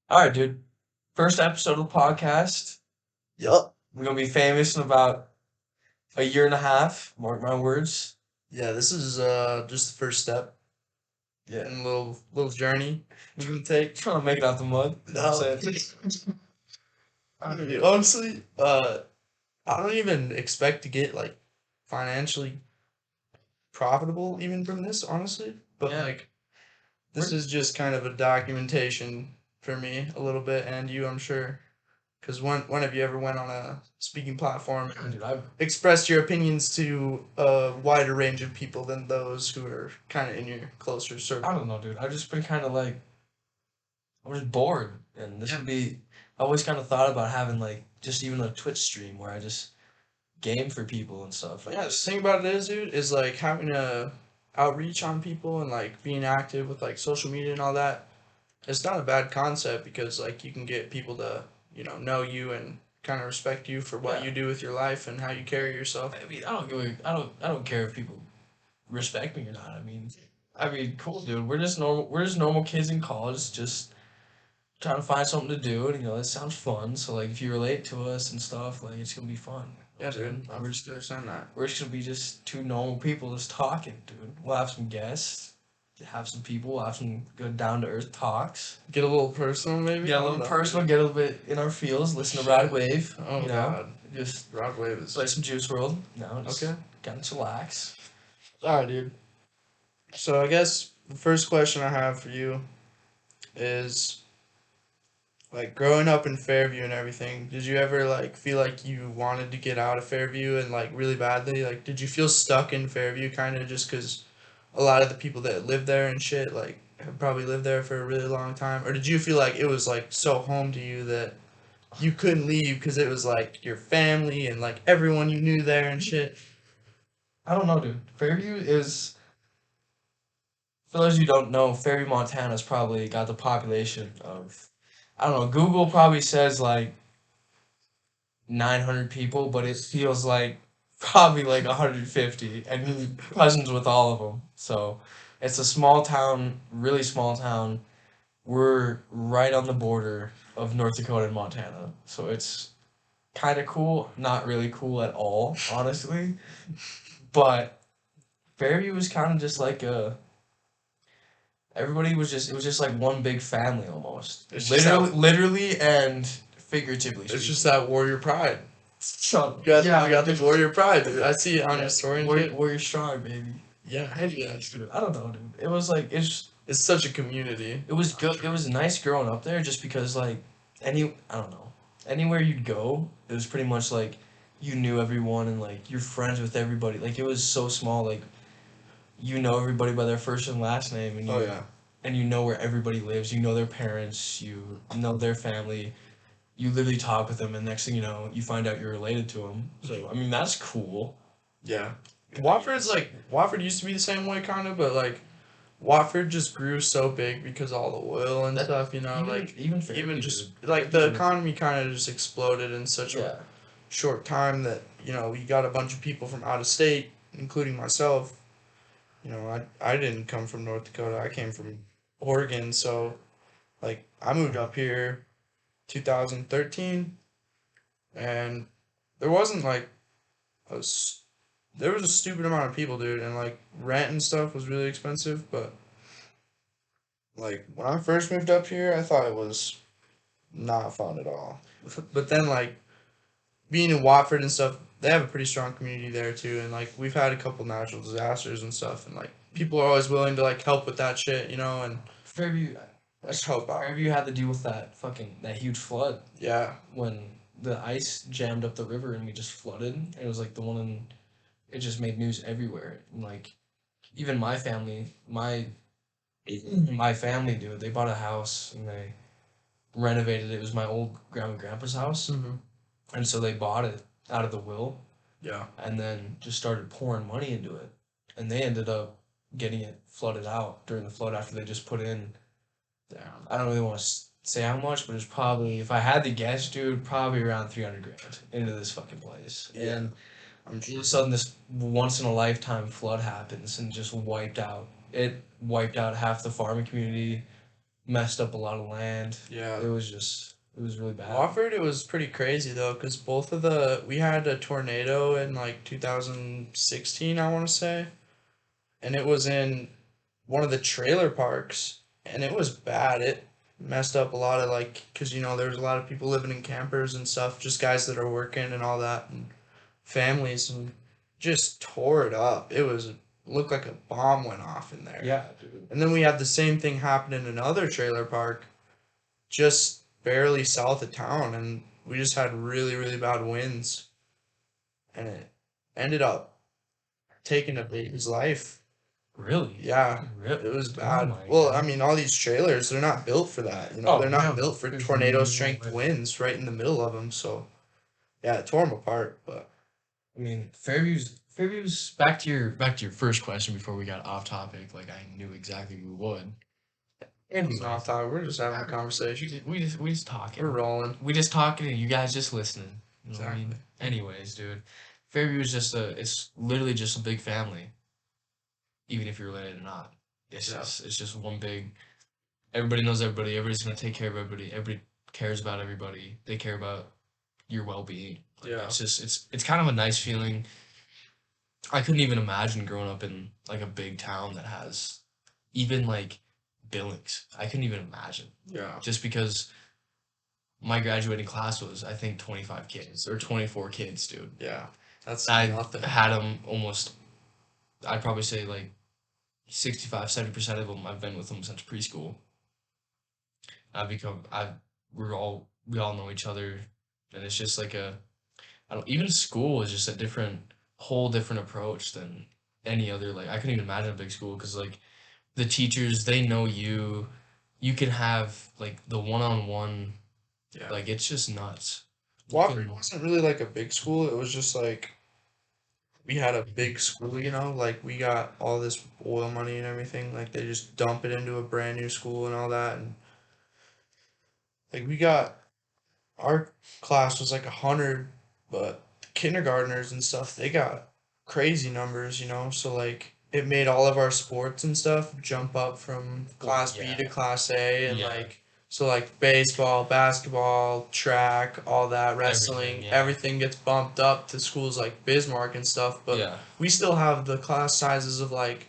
All right, dude. First episode of the podcast. Yup. We're gonna be famous in about a year and a half. Mark my words. Yeah, this is just the first step Yeah. in a little journey we're gonna take. Trying to make it out the mud. You know what No, I'm saying? I mean, honestly, I don't even expect to get like financially profitable even from this, honestly. But Yeah. like, this is just kind of a documentation for me a little bit, and you, I'm sure. Because when have you ever went on a speaking platform and Dude, I've expressed your opinions to a wider range of people than those who are kind of in your closer I circle? don't know, dude. I've just been kind of like I'm just bored, and this Yeah. would be. I always kind of thought about having like just even a Twitch stream where I just game for people and stuff. Like Yeah, the just thing about it is, dude, is like having a outreach on people and like being active with like social media and all that. It's not a bad concept because like you can get people to know you and kind of respect you for what yeah. you do with your life and how you carry yourself. I mean, I don't care if people respect me or not. I mean, cool, dude. We're just normal. We're just normal kids in college, just trying to find something to do, and it sounds fun. So like, if you relate to us and stuff, like it's gonna be fun. You know Yeah, what I'm dude, saying? I understand that. We're just gonna be just two normal people just talking, dude. We'll have some guests, have some people, we'll have some good down to earth talks. Get a little personal, maybe. Get a I don't little know. personal, get a little bit in our feels, listen to Shit. Ride Wave, Oh you know, God, just Rod Wave is play some Juice World, just okay. kind of chillax. All right, dude. So I guess the first question I have for you is like growing up in Fairview and everything, did you ever like feel like you wanted to get out of Fairview and like really badly? Like, did you feel stuck in Fairview kind of just because a lot of the people that live there and shit like have probably lived there for a really long time? Or did you feel like it was like so home to you that you couldn't leave because it was like your family and like everyone you knew there and shit? I don't know, dude. Fairview is, for those of you who don't know, Fairview, Montana's probably got the population of, I don't know, Google probably says like 900 people, but it feels like probably like 150, and he's cousins with all of them. So it's a small town, really small town. We're right on the border of North Dakota and Montana, so it's kind of cool, not really cool at all, honestly. But Fairview was kind of just like a everybody was just it was just like one big family almost, It's just literally and figuratively it's just speaking. that warrior pride. So You got the warrior pride, dude. I see it on your story and shit. Warrior Strong, baby. Yeah, yeah. Dude, I don't know, dude. It was like It's such a community. it was good. It was nice growing up there, just because like I don't know, anywhere you'd go, it was pretty much like you knew everyone and like you're friends with everybody. Like it was so small, like you know everybody by their first and last name, Oh yeah. and you know where everybody lives. You know their parents. You know their family. You literally talk with them, and next thing you know, you find out you're related to them. So I mean, that's cool. Yeah. Watford used to be the same way kind of, but like Watford just grew so big because of all the oil and stuff, like Even Fairview, even just dude. like the economy kind of just exploded in such a Yeah. short time that, you got a bunch of people from out of state, including myself. I didn't come from North Dakota. I came from Oregon, so like I moved up here 2013 and there wasn't like a s- there was a stupid amount of people, dude, and like rent and stuff was really expensive. But like when I first moved up here, I thought it was not fun at all. But then like being in Watford and stuff, they have a pretty strong community there too, and like we've had a couple natural disasters and stuff, and like people are always willing to like help with that shit, and Fairview, like help out. Fairview had to deal with that huge flood Yeah, when the ice jammed up the river and we just flooded. It was like the one in it just made news everywhere. And like even my family, dude, they bought a house and they renovated it. It was my old grandma and grandpa's house, mm-hmm. and so they bought it out of the will Yeah, and then just started pouring money into it, and they ended up getting it flooded out during the flood after they just put in. damn. I don't really want to say how much, but it's probably, if I had to guess, dude, probably around 300 grand into this fucking place. Yeah, And I'm all sure. of a sudden, this once in a lifetime flood happens and just wiped out. It wiped out half the farming community, messed up a lot of land. Yeah. It was really bad. Wofford, it was pretty crazy though, because we had a tornado in like 2016, I want to say, and it was in one of the trailer parks, and it was bad. It messed up a lot of like, because there's a lot of people living in campers and stuff, just guys that are working and all that, and families, and just tore it up. Looked like a bomb went off in there. Yeah, dude. And then we had the same thing happen in another trailer park, just barely south of town, and we just had really, really bad winds, and it ended up taking a baby's life. Really? Yeah, Really? it was Oh bad. my Well, I God. mean, all these trailers, they're not built for that. Oh, They're not yeah, built for there's tornado no strength way. winds right in the middle of them. So, yeah, it tore them apart. But I mean, Fairview's back to your first question before we got off topic. Like I knew exactly we would. it's not Anyways, thought. We're just having a conversation. we just talking. We're rolling. We just talking and you guys just listening. You know what I mean? Exactly. Anyways, dude, Fairview is it's literally just a big family, even if you're related or not. Yeah. It's just one big. Everybody knows everybody. Everybody's gonna take care of everybody. Everybody cares about everybody. They care about your well being. Yeah. It's kind of a nice feeling. I couldn't even imagine growing up in like a big town that has even like Billings. I couldn't even imagine Yeah. just because my graduating class was I think 25 kids or 24 kids, dude. Yeah. That's I nothing. had them almost. I'd probably say like 65-70% of them. I've been with them since preschool. I've become I we all know each other, and it's just like I don't even school is just a whole different approach than any other. Like I couldn't even imagine a big school because like the teachers they know you, you can have like the one-on-one. Yeah. Like it's just nuts. You Wofford can, wasn't really like a big school. It was just like we had a big school, like we got all this oil money and everything. Like they just dump it into a brand new school and all that, and like we got our class was like 100, but kindergartners and stuff they got crazy numbers. So like it made all of our sports and stuff jump up from class B yeah, to class A, and yeah, like so like baseball, basketball, track, all that, everything, wrestling, yeah, everything gets bumped up to schools like Bismarck and stuff, but yeah. we still have the class sizes of like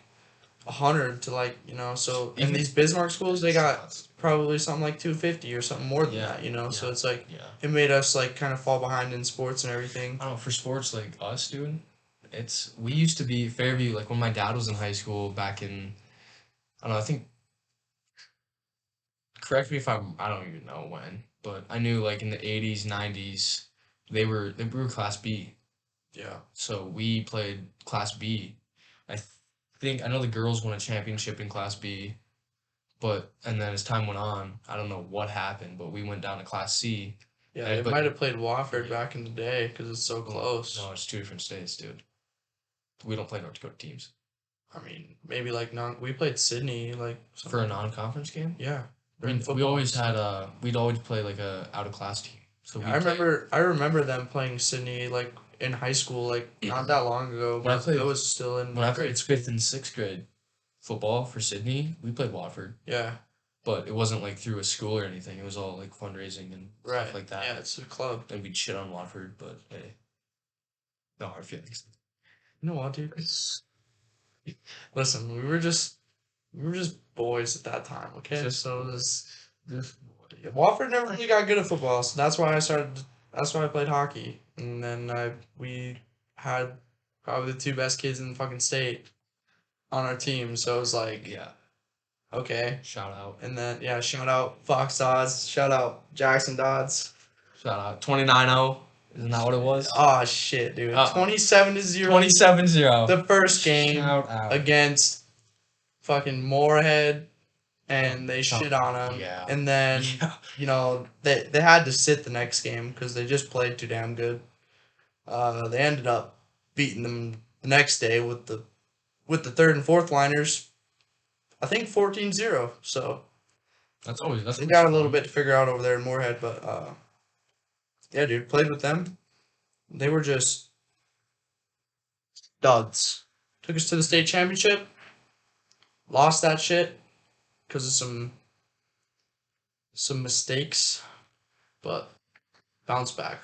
100 to like, so in Even these Bismarck schools they it's got nuts. probably something like 250 or something more than Yeah, that. So yeah, it's like yeah. it made us like kind of fall behind in sports and everything. I don't know, for sports like us, dude, we used to be Fairview, like when my dad was in high school back in, I don't know, I think, correct me if I don't even know when, but I knew like in the 80s, 90s, we were Class B. Yeah. So we played Class B. I know the girls won a championship in Class B, and then as time went on, I don't know what happened, but we went down to Class C. Yeah, they But might have played Wofford yeah, back in the day because it's so no, close. it's two different states, dude. We don't play North Dakota teams. I mean, maybe like we played Sydney like For a something. non-conference game? Yeah, I during mean, we football and always had stuff. we'd always play like a out of class team. So Yeah, we I played remember them playing Sydney like in high school, like not that long ago, when I but I played was still in when I played grade school. fifth and sixth grade football for Sydney. We played Watford, Yeah, but it wasn't like through a school or anything. It was all like fundraising and right. stuff like Yeah, that. it's a club. And we'd shit on Watford, but hey, no hard feelings. You know what, dude? Listen, we were just boys at that time, okay? Just So it was just Wofford never really got good at football, so that's why I started. That's why I played hockey, and then we had probably the two best kids in the fucking state on our team. So it was like, yeah. okay, Shout out, and then yeah, shout out Fox Dodds, shout out Jackson Dodds. shout out. 29-0. Isn't that what it was? Oh shit, dude, 27-0. 27-0. The first game Shout out. against fucking Moorhead, and they shit on him. Yeah. And then they had to sit the next game because they just played too damn good. They ended up beating them the next day with the third and fourth liners. I think 14-0. So That's they got a little bit to figure out over there in Moorhead, but yeah, dude, played with them. They were just duds. Took us to the state championship. Lost that shit because of some some mistakes, but bounce back.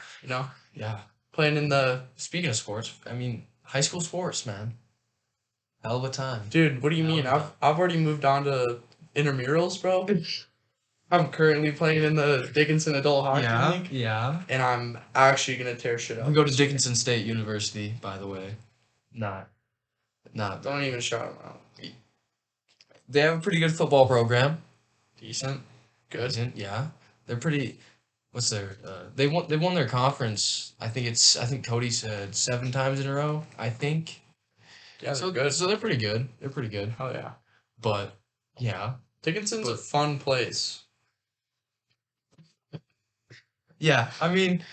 Yeah. Playing in the Speaking of sports, I mean, high school sports, man. Hell of a time. dude. What do you Hell mean? of a time. I've already moved on to intramurals, bro. I'm currently playing in the Dickinson Adult Hockey League, Yeah. and I'm actually gonna tear shit up. We go to Dickinson State University, by the way. Not. Don't even shout them out. They have a pretty good football program. Decent, good. Decent, yeah. They're pretty. What's their? They won their conference. I think Cody said 7 times in a row. I think. Yeah, they're So good. So they're pretty good. They're pretty good. Oh yeah. But yeah. Dickinson's a But- fun place. Yeah. I mean,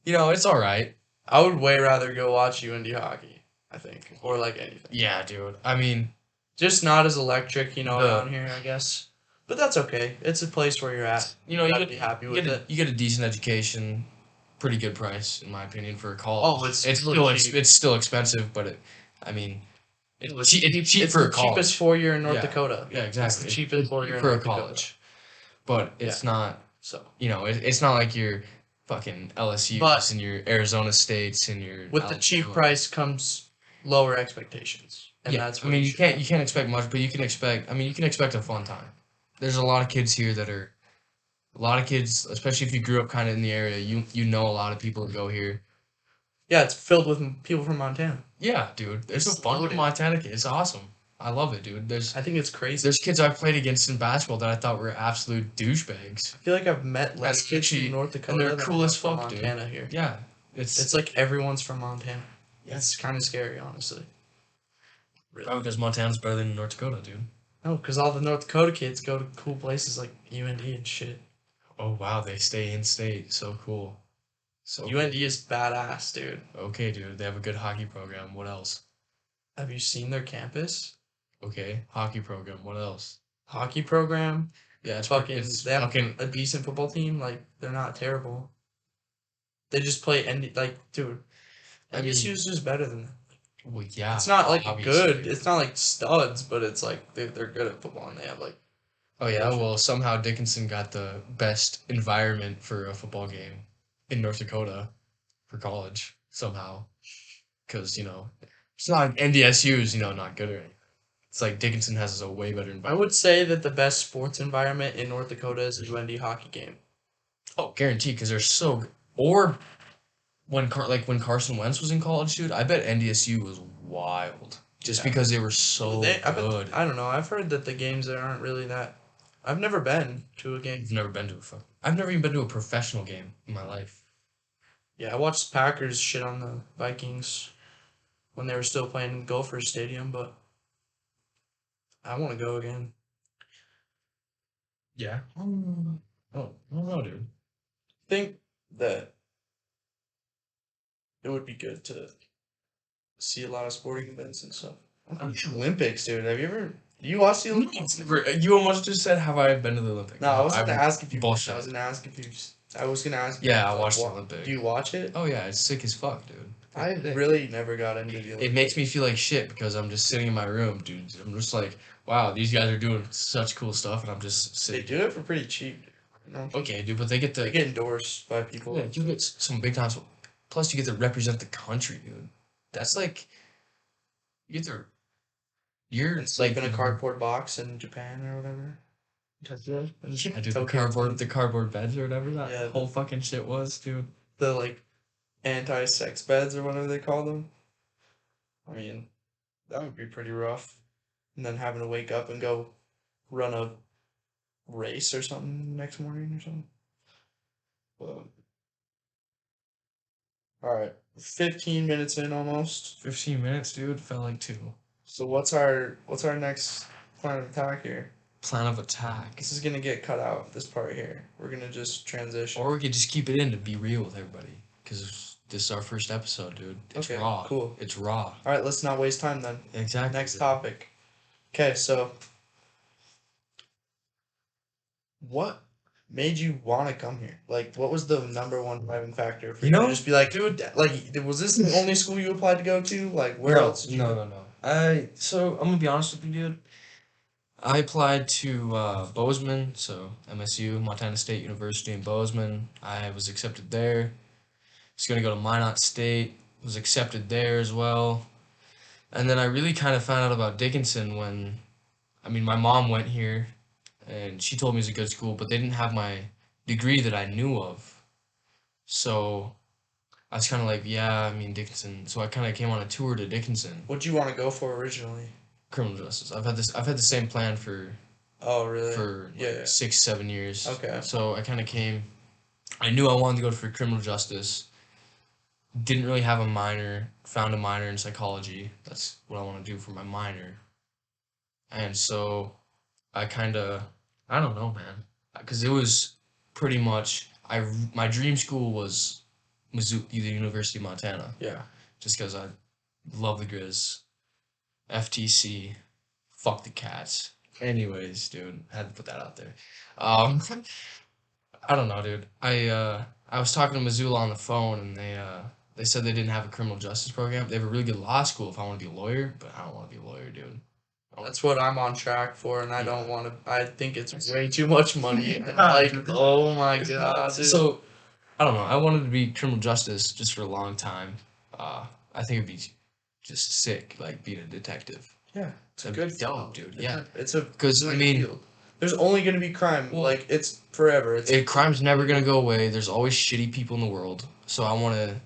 it's all right. I would way rather go watch UND hockey, I think, or like anything. Yeah, dude. I mean, Just not as electric, The- down here, I guess. But that's okay. It's a place where you're at. you You gotta gotta be happy with it. you get a decent education, pretty good price in my opinion for a college. Oh, it's still really cheap. it's still expensive, but I mean, it's cheap It's for the a college. cheapest 4-year in North Yeah. Dakota. Yeah, It's exactly. the cheapest 4-year in for a North Dakota. college, but it's not. So It's not like your fucking LSU's But- and your Arizona States and your with the cheap Alabama. price comes lower expectations, and Yeah, that's I what mean, you you should can't have. you can't expect much, but you can expect a fun time. There's a lot of kids here that are, a lot of kids, especially if you grew up kind of in the area. You know a lot of people that go here. Yeah, it's filled with people from Montana. Yeah, dude, there's It's a bunch of loaded. Montana kids. It's awesome. I love it, dude. I think it's crazy. There's kids I've played against in basketball that I thought were absolute douchebags. I feel like I've met less And kids actually- from North Dakota they're than I cool have as from fuck, dude. Montana here. Yeah, it's It's like everyone's from Montana. Yeah. It's kind of scary, honestly. probably because Montana's better than North Dakota, dude. No, because all the North Dakota kids go to cool places like UND and shit. Oh wow, they stay in state. So cool. So UND is badass, dude. okay, dude. They have a good hockey program. What else? Have you seen their campus? Okay, hockey program. What else? Hockey program? Yeah, it's Fucking, It's they have fucking. a decent football team. Like, they're not terrible. They just play dude. I mean- NDSU's just better than them. Well, yeah. It's not like obviously. good. It's not like studs, but it's like they're good at football and they have like Oh yeah. Well, somehow Dickinson got the best environment for a football game in North Dakota for college somehow, because it's not like NDSU's not good or anything. It's like Dickinson has a way better I environment. would say that the best sports environment in North Dakota is a UND hockey game. Oh, guaranteed, because they're so good. Or when when Carson Wentz was in college, dude, I bet NDSU was wild just Yeah. because they were so good. I don't know. I've heard that the games there aren't really that. I've never been to a game. I've never even been to a professional game in my life. Yeah, I watched Packers shit on the Vikings when they were still playing in Gophers Stadium, but I want to go again. Yeah. Oh, I don't know, dude. I think that it would be good to see a lot of sporting events and stuff. The Olympics, dude. Have you ever? You watched the Olympics? You almost just said, "Have I been to the Olympics?" No, I wasn't gonna ask if you. Bullshit. I was gonna ask if you. I was gonna ask. Yeah, I like, watched the Olympics. Do you watch it? Oh yeah, it's sick as fuck, dude. I really never got into the Olympics. It makes me feel like shit because I'm just sitting in my room, dude. I'm just like, wow, these guys are doing such cool stuff, and I'm just They sitting. do it for pretty cheap. Okay, dude, but they get They to get endorsed by people. yeah, you get some big time. Plus, you get to represent the country, dude. That's like, you get to. You're And sleep in a cardboard box in Japan or whatever. I do Tokyo. the cardboard beds or whatever that Yeah, whole fucking shit was, dude. The like anti-sex beds or whatever they call them. I mean, that would be pretty rough. And then having to wake up and go run a race or something next morning or something. But, all right, 15 minutes in almost. 15 minutes, dude. Felt like 2. So what's our next plan of attack here? Plan of attack. This is gonna get cut out. This part here. We're gonna just transition. Or we could just keep it in to be real with everybody. Because this is our first episode, dude. It's Okay, raw. cool. It's raw. All right, let's not waste time then. Exactly. Next topic. Okay, so what made you want to come here? Like, what was the number one driving factor for You you know- to just be like, dude, like, was this the only school you applied to go to? Like, where else did you No. So I'm gonna be honest with you, dude. I applied to Bozeman, so MSU, Montana State University in Bozeman. I was accepted there. Was gonna go to Minot State. Was accepted there as well. And then I really kind of found out about Dickinson when, I mean, my mom went here, and she told me it was a good school, but they didn't have my degree that I knew of. So I was kind of like, yeah, I mean Dickinson. So I kind of came on a tour to Dickinson, What'd you want to go for originally? criminal justice. I've had the same plan Oh, really? for Yeah, like yeah. 6 7 years. Okay. So I kind of came. I knew I wanted to go for criminal justice. Didn't really have a minor. Found a minor in psychology. That's what I want to do for my minor. And so I kind of, I don't know, man, because it was pretty much my dream school was Mizzou, the University of Montana, Yeah. just because I love the Grizz, FTC, fuck the Cats. Anyways, dude, had to put that out there. Um, I don't know, dude. I was talking to Missoula on the phone, and they said they didn't have a criminal justice program. They have a really good law school if I want to be a lawyer, but I don't want to be a lawyer, dude. That's what I'm on track for, and I Yeah. don't want to. I think it's way too much money. Like, oh my god, dude. So I don't know. I wanted to be criminal justice just for a long time. I think it'd be just sick, like being a detective. Yeah, it's a That'd good be dope, dude. Yeah, It's a 'cause, good I mean- field. There's only gonna be crime. Well- Like it's forever. It's crime's never gonna go away. There's always shitty people in the world. So I want to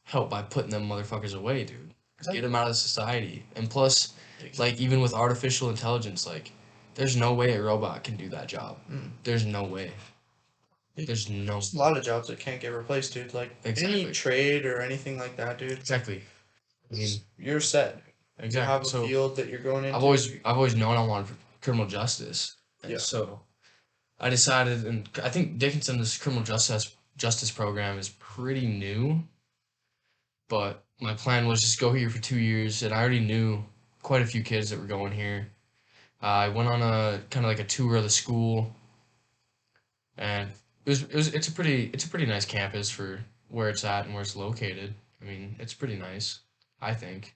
help by putting them motherfuckers away, dude. Get them out of society. And plus, like even with artificial intelligence, like there's no way a robot can do that job. There's no way. There's no. There's a lot of jobs that can't get replaced, dude. Like Exactly. any trade or anything like that, dude. Exactly. I mean, You're set. You exactly. have a So field that you're going into. I've always known I wanted criminal justice, and Yeah. so I decided, and I think Dickinson's criminal justice program is pretty new, but my plan was just go here for 2 years, and I already knew quite a few kids that were going here. I went on a kind of like a tour of the school, and it's a pretty nice campus for where it's at and where it's located. I mean, it's pretty nice, I think.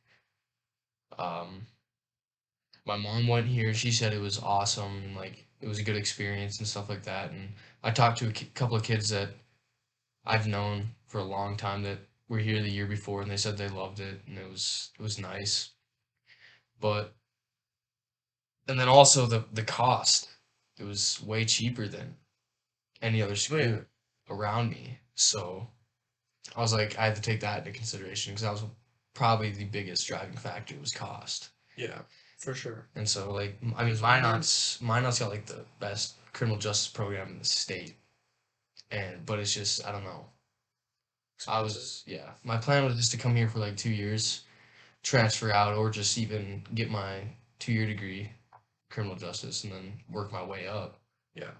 Um, my mom went here. She said it was awesome and like it was a good experience and stuff like that. And I talked to a couple of kids that I've known for a long time that were here the year before, and they said they loved it and it was nice. But and then also the cost. It was way cheaper than any other school Yeah. around me. So I was like, I had to take that into consideration because that was probably the biggest driving factor was cost. Yeah, for sure. And so, like, I mean, Minot's got like the best criminal justice program in the state, but it's just I don't know. My plan was just to come here for like 2 years, transfer out, or just even get my 2 year degree, criminal justice, and then work my way up. Yeah.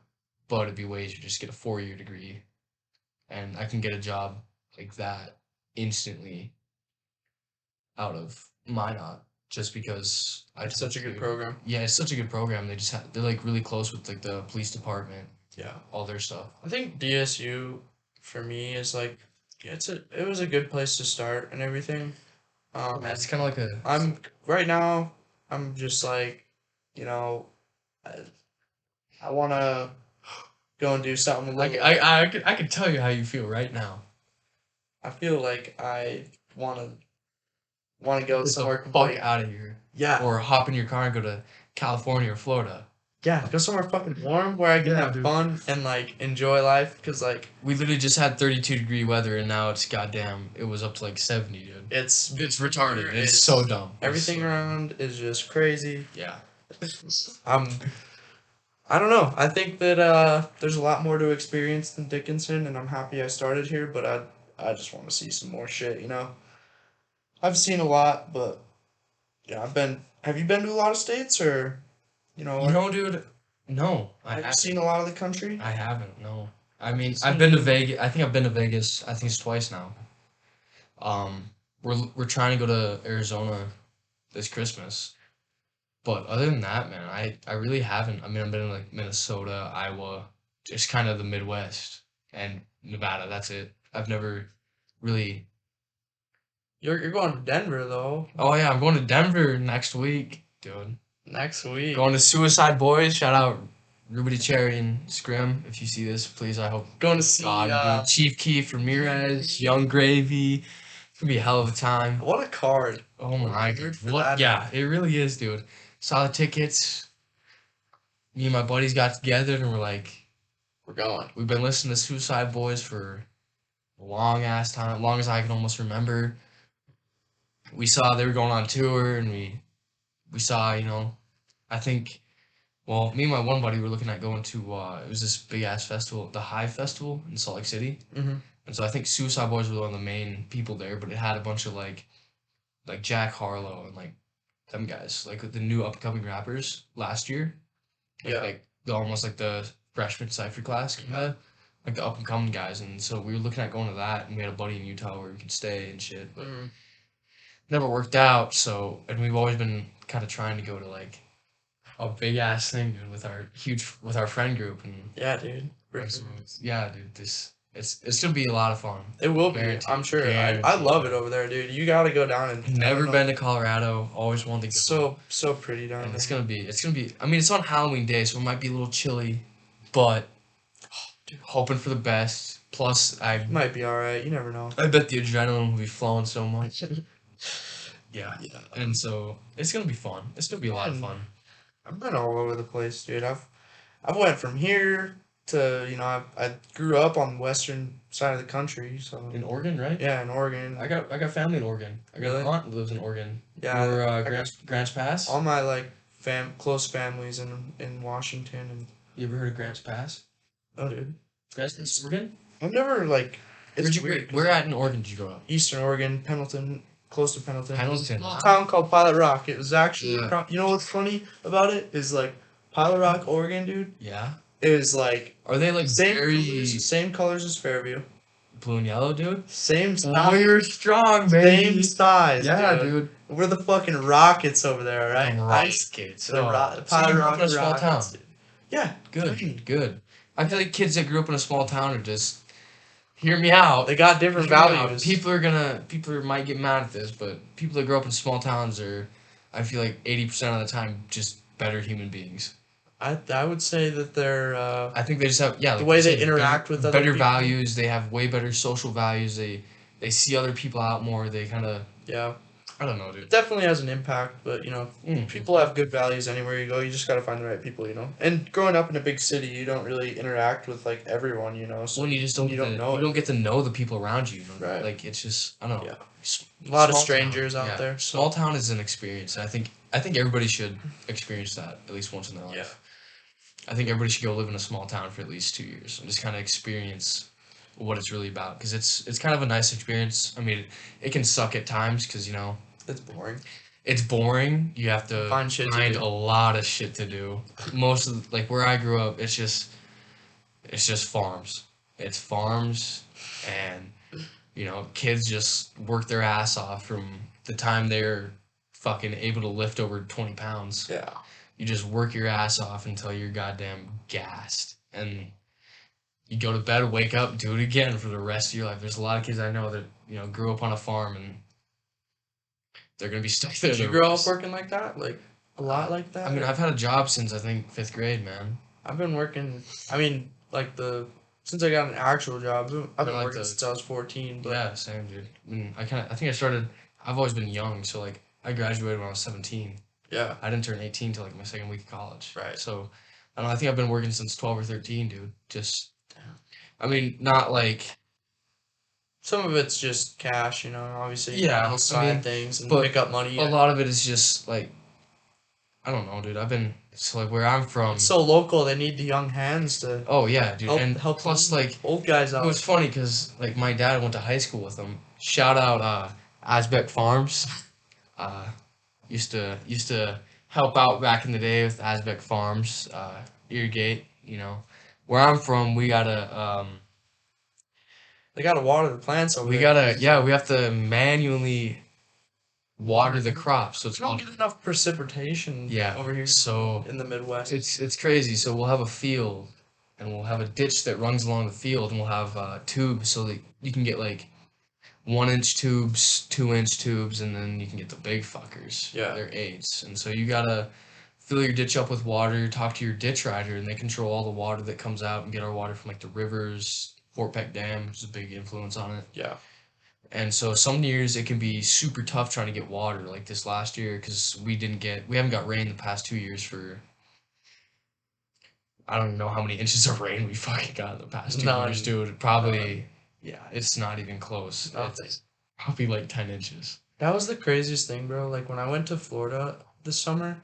But it'd be way easier to just get a 4 year degree, and I can get a job like that instantly out of Minot just because It's such a good to- program. Yeah, it's such a good program. They're like really close with like the police department, Yeah. all their stuff. I think DSU for me is like it was a good place to start and everything. It's kind of like a I'm right now. I'm just like, you know, I want to go and do something. A little, I could tell you how you feel right now. I feel like I want to go Get somewhere the fuck completely. out of here, Yeah. or hop in your car and go to California or Florida. Yeah, go somewhere fucking warm where I can Yeah, have dude. fun and like enjoy life. Cause like We literally just had 32-degree weather, and now it's goddamn. It was up to like 70, dude. it's It's retarded. It's so dumb. everything around is just crazy. Yeah. I don't know. I think that there's a lot more to experience than Dickinson, and I'm happy I started here. But I just want to see some more shit. You know, I've seen a lot, but yeah, I've been. Have you been to a lot of states, or you know, You know, dude. No, I have you haven't. seen a lot of the country? I haven't. No. I mean, Seen- I've been to Vegas. I think I've been to Vegas. I think it's twice now. We're trying to go to Arizona this Christmas, but other than that, man, I really haven't. I mean, I've been in like Minnesota, Iowa, just kind of the Midwest, and Nevada. That's it. I've never really. You're going to Denver though. Oh yeah, I'm going to Denver next week, dude. Next week. Going to Suicide Boys. Shout out Ruby Cherry and Scrim. If you see this, please, I hope. Going to see God, dude. Chief Keef Ramirez, Young Gravy. It's gonna be a hell of a time. what a card. Oh my Weird god. for What? that. Yeah, it really is, dude. Saw the tickets. Me and my buddies got together and we're like, We're going. we've been listening to Suicide Boys for a long ass time, long as I can almost remember. We saw they were going on tour and we saw, you know, I think, well, me and my one buddy were looking at going to, it was this big ass festival, the Hive Festival in Salt Lake City. Mm-hmm. And so I think Suicide Boys were one of the main people there, but it had a bunch of like Jack Harlow and like them guys, like the new upcoming rappers last year. Yeah. Like almost like the freshman cypher class kinda, like the up and coming guys. And so we were looking at going to that, and we had a buddy in Utah where we could stay and shit. But Mm-hmm. never worked out. So, and we've always been kind of trying to go to like a big ass thing, dude, with our friend group. And Yeah, dude. so, yeah, dude, it's gonna be a lot of fun. It will be. Guaranteed. I'm sure. I Guaranteed. love it over there, dude. You got to go down and. I Never don't know. been to Colorado. Always wanted to go. So pretty down And there. it's gonna be. I mean, it's on Halloween day, so it might be a little chilly, but dude, hoping for the best. Plus, Might be all right. You never know. I bet the adrenaline will be flowing so much. Yeah, Yeah. and so it's gonna be fun. It's gonna be a lot of fun. I've been all over the place, dude. I've went from here to I grew up on the western side of the country, so In Oregon, right? yeah, in Oregon. I got family in Oregon. I got Really? an aunt that lives in Oregon. Yeah, Or I got Grants Pass. all my like close families in Washington and You ever heard of Grants Pass? oh, dude. Grants Pass, Oregon. I've never like it's weird. Where at in Oregon did you grow up? Eastern Oregon, Pendleton, close to Pendleton. Pendleton. A town called Pilot Rock. It was actually Yeah. you know what's funny about it is like Pilot Rock, Oregon, dude. Yeah. Is like Are they like same colors as Fairview, blue and yellow, dude? same Oh, size, you're strong, same size. Yeah, dude. dude. We're the fucking Rockets over there, right? Rockets. The Oh. Pilot So you grew up Rock in a small Rockets, town. dude. Yeah, Good, good. I feel like kids that grew up in a small town are just hear me out. they got different Hear me out. values. People might get mad at this, but people that grow up in small towns are, I feel like 80% of the time, just better human beings. I would say that they're I think they just have the like way you they said, interact with other better people. values. They have way better social values. They see other people out more. They kind of Yeah, I don't know, dude. it definitely has an impact. But Mm. people have good values anywhere you go. You just gotta find the right people, And growing up in a big city, you don't really interact with like everyone, So When you just don't you get don't to, know you it. don't get to know the people around you. Right. Like it's just I don't know. Yeah. S- A lot of small strangers town, out there, so- Small town is an experience. And I think everybody should experience that at least once in their life. Yeah. I think everybody should go live in a small town for at least 2 years and just kind of experience what it's really about because it's kind of a nice experience. I mean, it can suck at times because It's boring. it's boring. You have to Find shit to find do. a lot of shit to do. Most of like where I grew up, it's just farms. It's farms, and kids just work their ass off from the time they're fucking able to lift over 20 pounds. Yeah. You just work your ass off until you're goddamn gassed, and you go to bed, wake up, do it again for the rest of your life. There's a lot of kids I know that grew up on a farm and they're gonna be stuck there. Did you grow up working like that? Like a lot like that? I mean, I've had a job since I think 5th grade, man. I've been working. I mean, like since I got an actual job, I've been like working since I was 14. But Yeah, same, dude. I mean, I think I started. I've always been young, so like I graduated when I was 17. yeah, I didn't turn 18 till like my second week of college. Right. So I don't know. I think I've been working since 12 or 13, dude. Just, I mean, not like. some of it's just cash, Obviously, Yeah, little side I mean, things and but pick up money. A lot of it is just like, I don't know, dude. So like where I'm from. It's so local. They need the young hands to Oh yeah, dude. help plus them like old guys it out. was funny because like my dad went to high school with them. Shout out Asbeck Farms. Used to help out back in the day with Asbeck Farms. Irrigate. Where I'm from, we gotta They gotta water the plants over we there. we have to manually water the crops. So it's We don't get enough precipitation Yeah, over here so in the Midwest. it's crazy. So we'll have a field, and we'll have a ditch that runs along the field, and we'll have tubes so that you can get like 1-inch tubes, 2-inch tubes, and then you can get the big fuckers. Yeah. They're 8s, and so you gotta fill your ditch up with water, talk to your ditch rider, and they control all the water that comes out and get our water from like the rivers. Fort Peck Dam, which is a big influence on it. Yeah. And so some years it can be super tough trying to get water, like this last year, because we haven't got rain the past 2 years for, I don't even know how many inches of rain we fucking got in the past 2 years, dude. Probably, yeah, it's not even close. Nothing. It's probably like 10 inches. That was the craziest thing, bro. Like when I went to Florida this summer,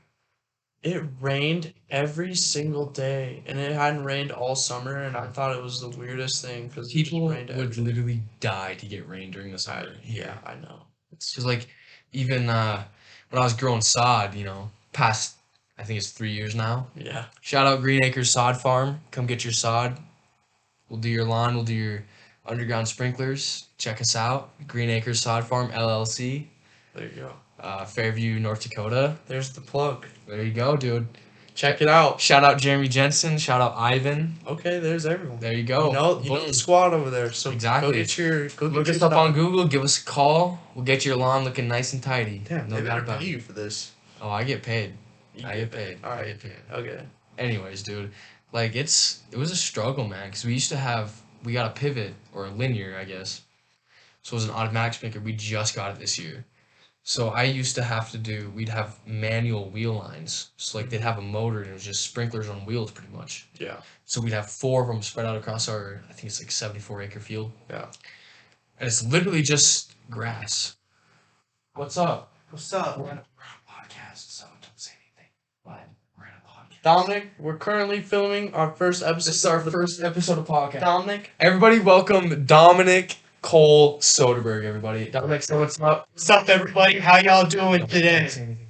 it rained every single day, and it hadn't rained all summer, and I thought it was the weirdest thing because it just People rained would literally die to get rain during the summer. Yeah, I know. It's Because like even when I was growing sod, past I think it's 3 years now. yeah. Shout out Green Acres Sod Farm. Come get your sod. We'll do your lawn. We'll do your underground sprinklers. Check us out. Green Acres Sod Farm LLC. There you go. Fairview, North Dakota. There's the plug. There you go, dude. Check it out. Shout out Jeremy Jensen. Shout out Ivan. Okay, there's everyone. There you go. You know Boom. the squad over there. So Exactly. go Look get us your up on Google. Give us a call. We'll get your lawn looking nice and tidy. Damn, no they doubt better about pay it. you for this. Oh, I get paid. You I get paid. All I right. get paid. Okay. Anyways, dude, like it was a struggle, man, because we got a pivot or a linear, I guess. So it was an automatic sprinkler. We just got it this year. So I used to we'd have manual wheel lines. So like they'd have a motor and it was just sprinklers on wheels pretty much. Yeah. So we'd have 4 of them spread out across I think it's like 74-acre field. Yeah. And it's literally just grass. What's up? What's up? We're on a podcast, so don't say anything. But we're in a podcast. Dominic, we're currently filming our first episode. This is our first episode of podcast. Dominic. Everybody welcome Dominic Cole Soderberg, everybody. Dominic, say what's up. What's up, everybody? How y'all doing today? Don't say anything.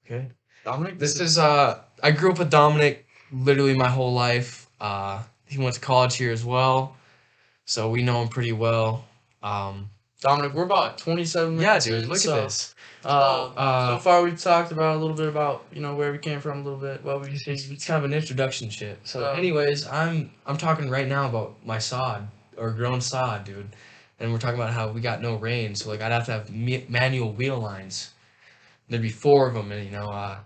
Okay. Dominic, This is I grew up with Dominic literally my whole life. He went to college here as well. So we know him pretty well. Dominic, we're about 27 Yeah, minutes. dude, in, look so, at this. so far, we've talked about a little bit about where we came from, a little bit what we It's kind of an introduction shit. So, Uh, anyways, I'm talking right now about my sod or grown sod, dude. And we're talking about how we got no rain, so like I'd have to have manual wheel lines. There'd be 4 of them, and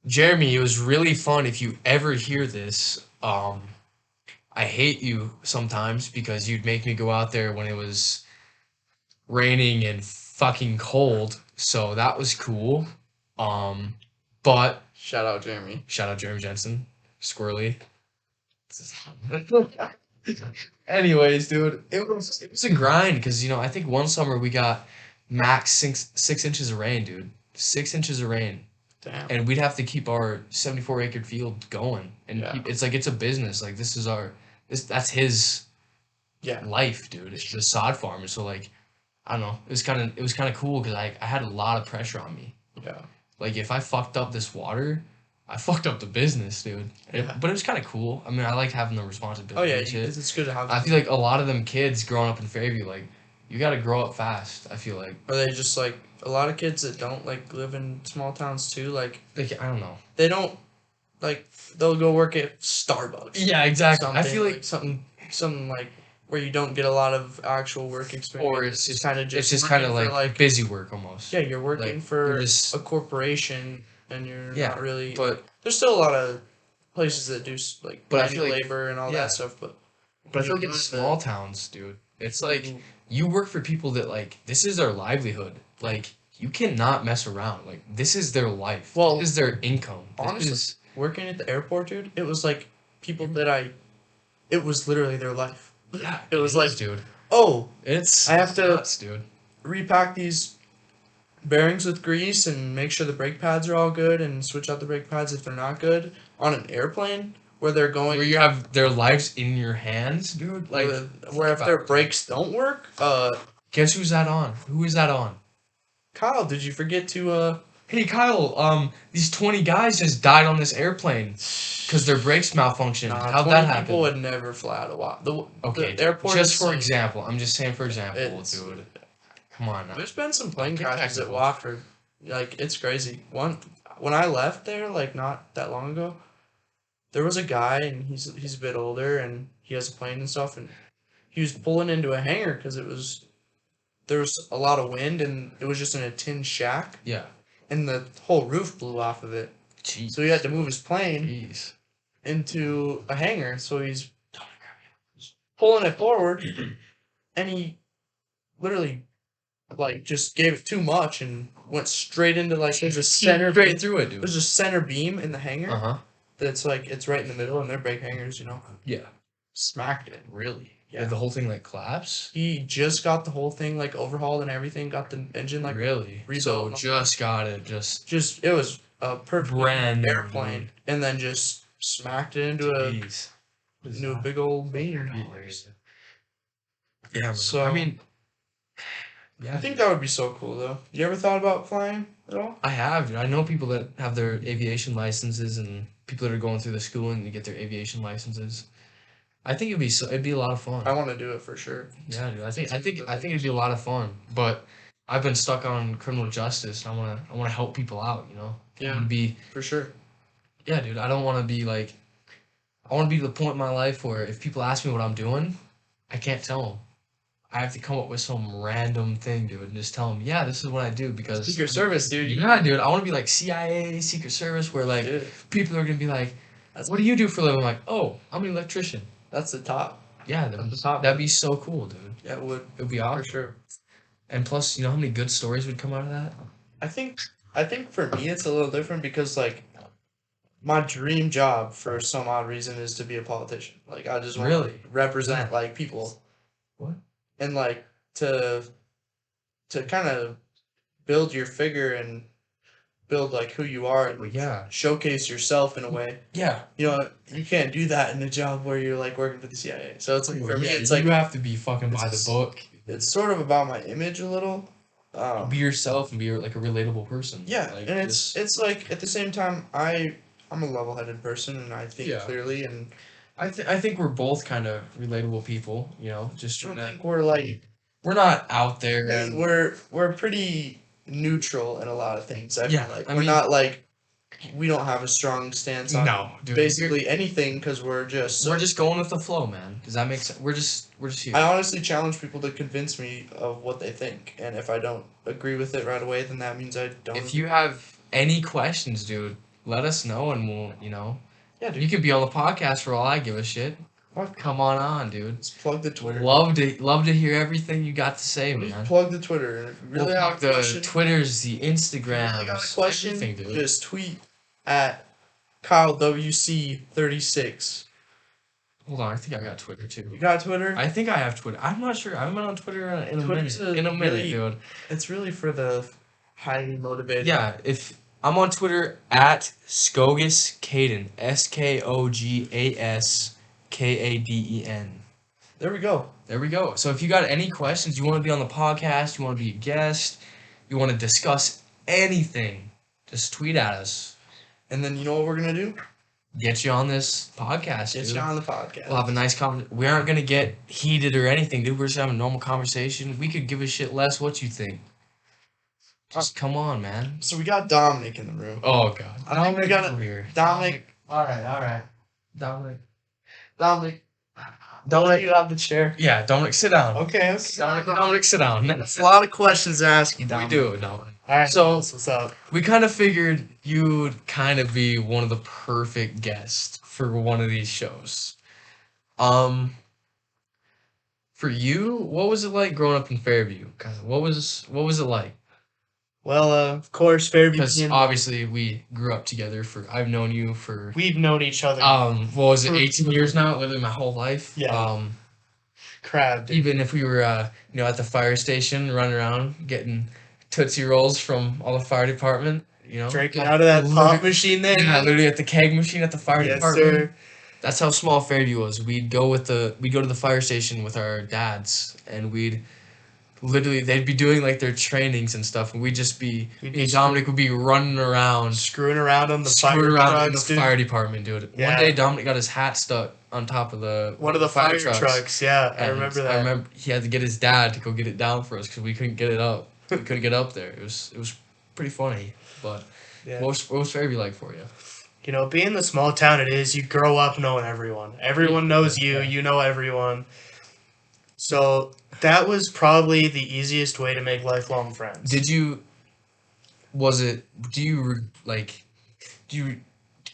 Jeremy, it was really fun. If you ever hear this, I hate you sometimes because you'd make me go out there when it was raining and fucking cold. So that was cool. But shout out Jeremy. shout out Jeremy Jensen, Squirrely. Anyways, dude, it was a grind because I think one summer we got max 6 inches of rain, dude. 6 inches of rain, Damn. and we'd have to keep our 74-acre field going, and Yeah. it's a business. Like that's his Yeah. life, dude. It's just sod farmer. So like, I don't know. It was kind of cool because I had a lot of pressure on me. Yeah. Like if I fucked up this water, I fucked up the business, dude. Yeah. But it was kind of cool. I mean, I liked having the responsibility. Oh yeah, and shit. it's good to have. I feel like a lot of them kids growing up in Fairview, like you got to grow up fast. I feel like Are they just like a lot of kids that don't like live in small towns too? Like I don't know. they don't like they'll go work at Starbucks. Yeah, exactly. I Something feel like something like where you don't get a lot of actual work experience. or it's just kind of it's just kind of working for, like busy work almost. yeah, you're working like, for you're just- a corporation and you're Yeah, not really. But There's still a lot of places that do like But I manual feel like- labor and all yeah. that stuff, but I feel like in the- small towns, dude, it's like you work for people that like this is their livelihood. Like you cannot mess around. Like this is their life. Well, this is their income. This honestly, is- working at the airport, dude, it was like people that it was literally their life. yeah, it was is, like- dude, Oh, it's I have to- nuts, dude. repack these bearings with grease and make sure the brake pads are all good and switch out the brake pads if they're not good on an airplane where they're going Where you have their lives in your hands, dude. Like, where if their brakes don't work. guess who's that on? Who is that on? Kyle, did you forget to Hey Kyle, these 20 guys just died on this airplane because their brakes malfunctioned. Nah, How'd 20 that happen? people would never fly out of Okay, the airport. just is for some- example. I'm just saying for example, it's- dude. Come on now. There's been some plane Get crashes at technical. Wofford. Like it's crazy. When I left there, like not that long ago, there was a guy and he's a bit older and he has a plane and stuff and he was pulling into a hangar because there was a lot of wind and it was just in a tin shack Yeah. and the whole roof blew off of it. Jeez. So he had to move his plane Jeez. into a hangar. So he's pulling it forward, and he literally like just gave it too much and went straight into like there's a center Straight through it, dude. there's a center beam in the hangar Uh-huh. that's like it's right in the middle, and they're big hangars, you know. Yeah. Smacked it. Really? Yeah. Did the whole thing like collapse? He just got the whole thing like overhauled and everything. Got the engine like Really? So rebuilt. just got it. Just It was a perfect brand new, airplane, dude. and then just smacked it into Jeez. a big old beam. Yeah. Man. So I mean, yeah. I think that would be so cool though. You ever thought about flying at all? I have, dude. I know people that have their aviation licenses and people that are going through the schooling to get their aviation licenses. I think it'd be a lot of fun. I want to do it for sure. Yeah, dude. I think it'd be a lot of fun. But I've been stuck on criminal justice, and I wanna help people out. You know. I Yeah, wanna be. for sure. Yeah, dude. I don't want to be like. I want to be to the point in my life where if people ask me what I'm doing, I can't tell them. I have to come up with some random thing, dude, and just tell them, yeah, this is what I do because. Secret Service, dude. Yeah, dude. I want to be like CIA, Secret Service, where like Dude, people are gonna be like, "What do you do for a living?" I'm like, "Oh, I'm an electrician." that's the top. Yeah, That's the top. that'd be so cool, dude. Yeah, it would It would be for awesome. sure. And plus, you know how many good stories would come out of that? I think for me it's a little different because like my dream job for some odd reason is to be a politician. Like I just want Really? to represent like people. What? And like to kind of build your figure and build like who you are and Well, yeah. showcase yourself in a way. Yeah. You know, you can't do that in a job where you're like working for the CIA. So it's like for me it's you like have to be fucking by the it's- book. it's sort of about my image a little. Be yourself and be like a relatable person. Yeah, Like, and it's like at the same time I'm a level-headed person and I think Yeah. clearly, and I think we're both kind of relatable people. You know, just I don't trying to. think we're like We're not out there and we're pretty neutral in a lot of things. I Yeah, feel like I we're mean- not like we don't have a strong stance on no, dude. basically anything because we're just We're just going with the flow, man. Does that make sense? We're just here. I honestly challenge people to convince me of what they think, and if I don't agree with it right away, then that means I don't. If you have any questions, dude, let us know and we'll, yeah, dude, you could be on the podcast for all I give a shit. Fuck. Come on, dude. just plug the Twitter. Love to hear everything you got to say, Just man. plug the Twitter, and if you really We'll have plug a the question, Twitters, the if you Instagrams, really got a question, everything, dude. just tweet at KyleWC36. Hold on, I think I got Twitter too. You got Twitter? I think I have Twitter. I'm not sure. I haven't been on Twitter in a Twitter's minute. a In a minute, really- dude. It's really for the highly motivated. Yeah, if I'm on Twitter at Skogas Kaden, SKOGASKADEN. There we go. There we go. So if you got any questions, you want to be on the podcast, you want to be a guest, you want to discuss anything, just tweet at us. And then you know what we're gonna do? Get you on this podcast, Get dude. you on the podcast. We'll have a nice conversation. We aren't gonna get heated or anything, dude. We're just having a normal conversation. We could give a shit less what you think. Just come on, man. So we got Dominic in the room. Oh god. I think we got over here. Dominic. All right. Dominic. Dominic, Dominic. you have the chair. Yeah, Dominic, sit down. Okay. Dominic, sit down. That's a lot of questions to ask you, We Dominic. do, Dominic. All right. So- what's up? We kind of figured you'd kind of be one of the perfect guests for one of these shows. For you, what was it like growing up in Fairview? Kind of, what was it like? Well, of course, Fairview. Because obviously we grew up together I've known you for We've known each other. what was it, 18 years now? Literally my whole life. Yeah. Crab. dude. Even if we were at the fire station running around getting Tootsie Rolls from all the fire department, Drinking out of that pop machine there. Yeah, literally at the keg machine at the fire Yes, department. sir. That's how small Fairview was. We'd go to the fire station with our dads, and they'd be doing like their trainings and stuff, and we'd just be me and Dominic would be running around, Screwing around on the screwing fire around in trucks, the dude. fire department, dude. Yeah. One day Dominic got his hat stuck on top of One of the fire trucks. Yeah, I and remember that. I remember he had to get his dad to go get it down for us because we couldn't get it up. We couldn't get up there. It was pretty funny. But Yeah. what was Fairview like for you? Being the small town it is, you grow up knowing everyone. Everyone knows you. You know everyone. So that was probably the easiest way to make lifelong friends. Did you was it? Do you like? Do you?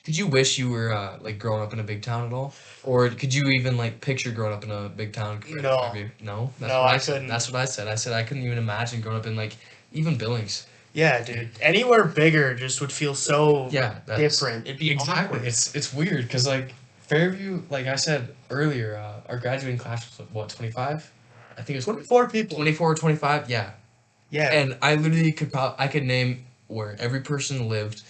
Could you wish you were like growing up in a big town at all, or could you even like picture growing up in a big town? No. Fairview? No. That's No, what I said. couldn't. That's what I said. I said I couldn't even imagine growing up in like even Billings. Yeah, dude. Anywhere bigger just would feel so Yeah, that's different. It'd be exactly. awkward. It's weird because like Fairview, like I said earlier, our graduating class was what 25. I think it was 24 people. 24 or 25. Yeah, Yeah. and I literally I could name where every person lived.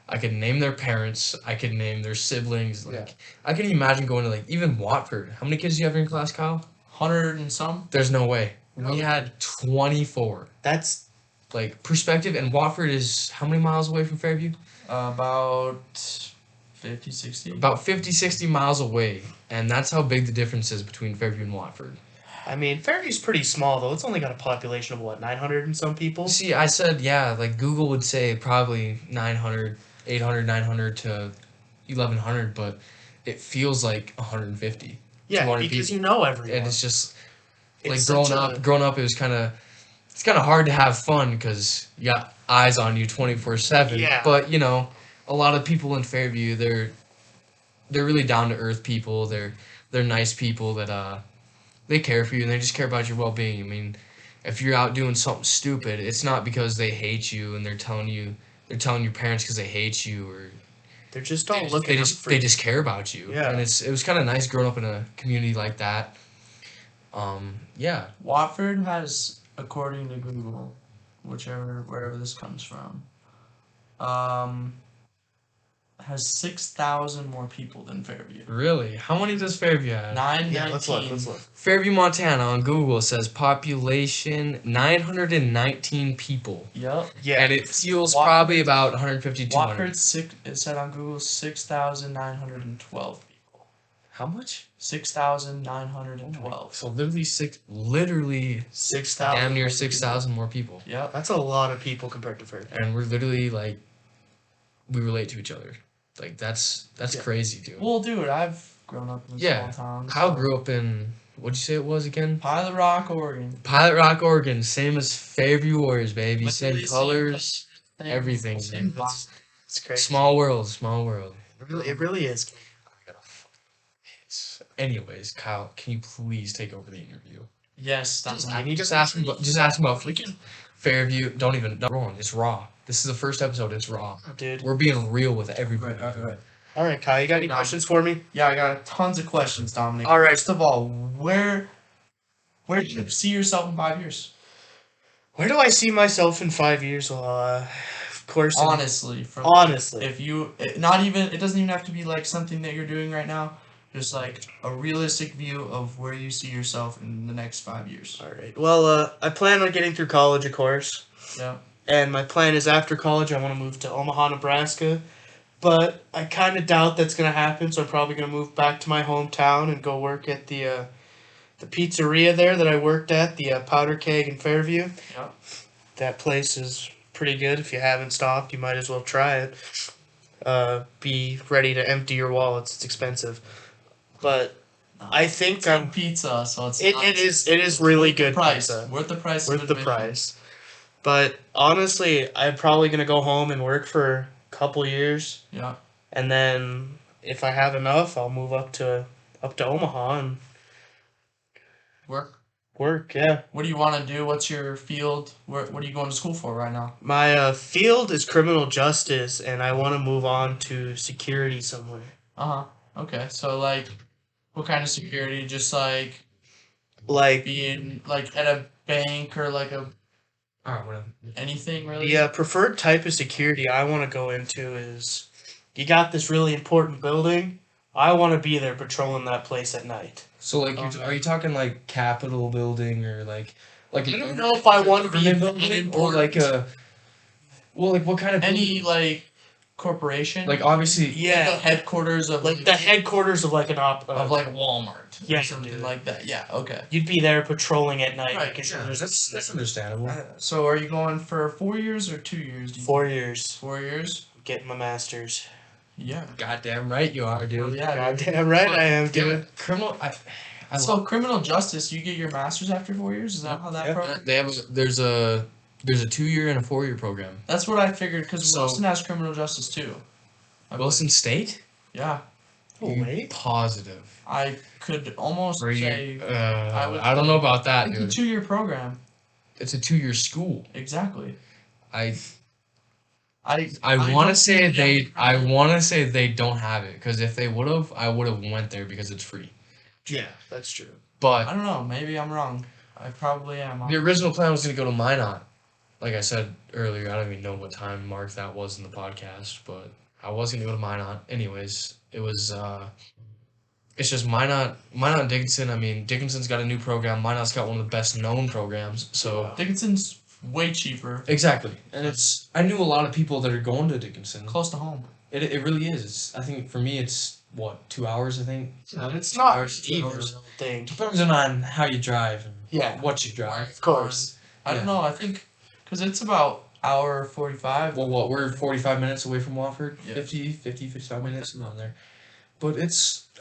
I could name their parents. I could name their siblings. Like Yeah. I can imagine going to like even Watford. How many kids do you have in your class, Kyle? 100 and some. There's no way. We had 24. That's Like perspective, and Watford is how many miles away from Fairview? About 50, 60. About 50, 60 miles away, and that's how big the difference is between Fairview and Watford. I mean, Fairview's pretty small though. It's only got a population of what, 900 and some people? See, I said, yeah, like Google would say probably 900, 800, 900 to 1100, but it feels like 150. Yeah, 200 because people. you know everyone. And it's just like It's growing such up. a- Growing up, it's kind of hard to have fun because you got eyes on you 24/7. Yeah. But you know, a lot of people in Fairview, they're really down to earth people. They're nice people that they care for you and they just care about your well being. I mean, if you're out doing something stupid, it's not because they hate you and they're telling your parents because they hate you or They're just all they just, looking they out just for they you. just care about you. Yeah. And it was kind of nice growing up in a community like that. Yeah. Watford has, according to Google, wherever this comes from, has 6,000 more people than Fairview. Really? How many does Fairview have? 919. Yeah, let's look. Fairview, Montana on Google says population 919 people. Yep. Yeah. And it feels Watford- probably about 150, 200. Watford's it said on Google 6,912 people. How much? 6,912. So literally 6,000. damn near 6,000 more people. Yep. That's a lot of people compared to Fairview. And we're literally like, we relate to each other. Like that's Yeah. crazy, dude. Well, dude, I've grown up in a Yeah. small town. Kyle so- grew up in, what'd you say it was again? Pilot Rock, Oregon. Pilot Rock, Oregon. Same as Fairview Warriors, baby. Same Literally colors, same- everything. same man. vibe. It's crazy. Small world, small world. It really is. Anyways, Kyle, can you please take over the interview? Yes, that's Just ask him about freaking Fairview. Don't wrong. It's raw. This is the first episode. It's raw. Dude. We're being real with everybody. All right, Kyle, you got any questions for me? Yeah, I got tons of questions, Dominic. All right. First of all, where do you see yourself in 5 years? Where do I see myself in 5 years? Well, of course. Honestly, from Honestly. if you it doesn't even have to be like something that you're doing right now. Just like a realistic view of where you see yourself in the next 5 years. All right. Well, I plan on getting through college, of course. Yeah. And my plan is after college, I want to move to Omaha, Nebraska. But I kind of doubt that's going to happen, so I'm probably going to move back to my hometown and go work at the pizzeria there that I worked at, the Powder Keg in Fairview. Yeah. That place is pretty good. If you haven't stopped, you might as well try it. Be ready to empty your wallets. It's expensive. But I think It's I'm... pizza, so it's It is really worth the good price. pizza. Worth the price. Worth of the admission. price. But honestly, I'm probably gonna go home and work for a couple years, Yeah. and then if I have enough, I'll move up to Omaha and Work. work. Yeah, What do you want to do? What's your field? What are you going to school for right now? my field is criminal justice, and I want to move on to security somewhere. Okay. So like, what kind of security? Just like Like being like at a bank or like a Alright, whatever. anything really? the preferred type of security I want to go into is, you got this really important building. I want to be there patrolling that place at night. So like, are you talking like Capitol building or like I don't know if I want to be government building or like a, well, like what kind of Any like corporation? like obviously Yeah. the headquarters of Like the headquarters of like an of like Walmart. Yeah, Or something dude. like that. Yeah. Okay. You'd be there patrolling at night. Right, making sure yeah, there's that's understandable. So are you going for 4 years or 2 years? Do you 4 years 4 years? getting my master's. Yeah. Goddamn right you are, dude. Yeah. dude. Goddamn right I am, dude. Criminal. I So criminal justice, you get your master's after 4 years. Is that how that program? They have there's a There's a 2-year and a 4-year program. That's what I figured, because So- Wilson has criminal justice too. Wilson State? Yeah, Oh, You wait. Positive. I could almost say I don't know about that, it's a dude. 2-year program. It's a 2-year school. Exactly. I I want to don't say see I want to say they don't have it, because if they would have, I would have went there because it's free. Yeah, that's true. But I don't know. Maybe I'm wrong. I probably am. the original plan was going to go to Minot. Like I said earlier, I don't even know what time mark that was in the podcast, but I was going to go to Minot. Anyways, it was, it's just Minot and Dickinson. I mean, Dickinson's got a new program. Minot's got one of the best known programs. So Dickinson's way cheaper, exactly. And I knew a lot of people that are going to Dickinson. close to home. It really is. I think for me, it's, what, 2 hours, I think? It's not Hours, either hours. thing. Depends on how you drive and Yeah. what you drive. Of course. I don't know. I think because it's about hour 45. Well, we're 45 minutes away from Wofford. Yeah. 55 minutes around there. But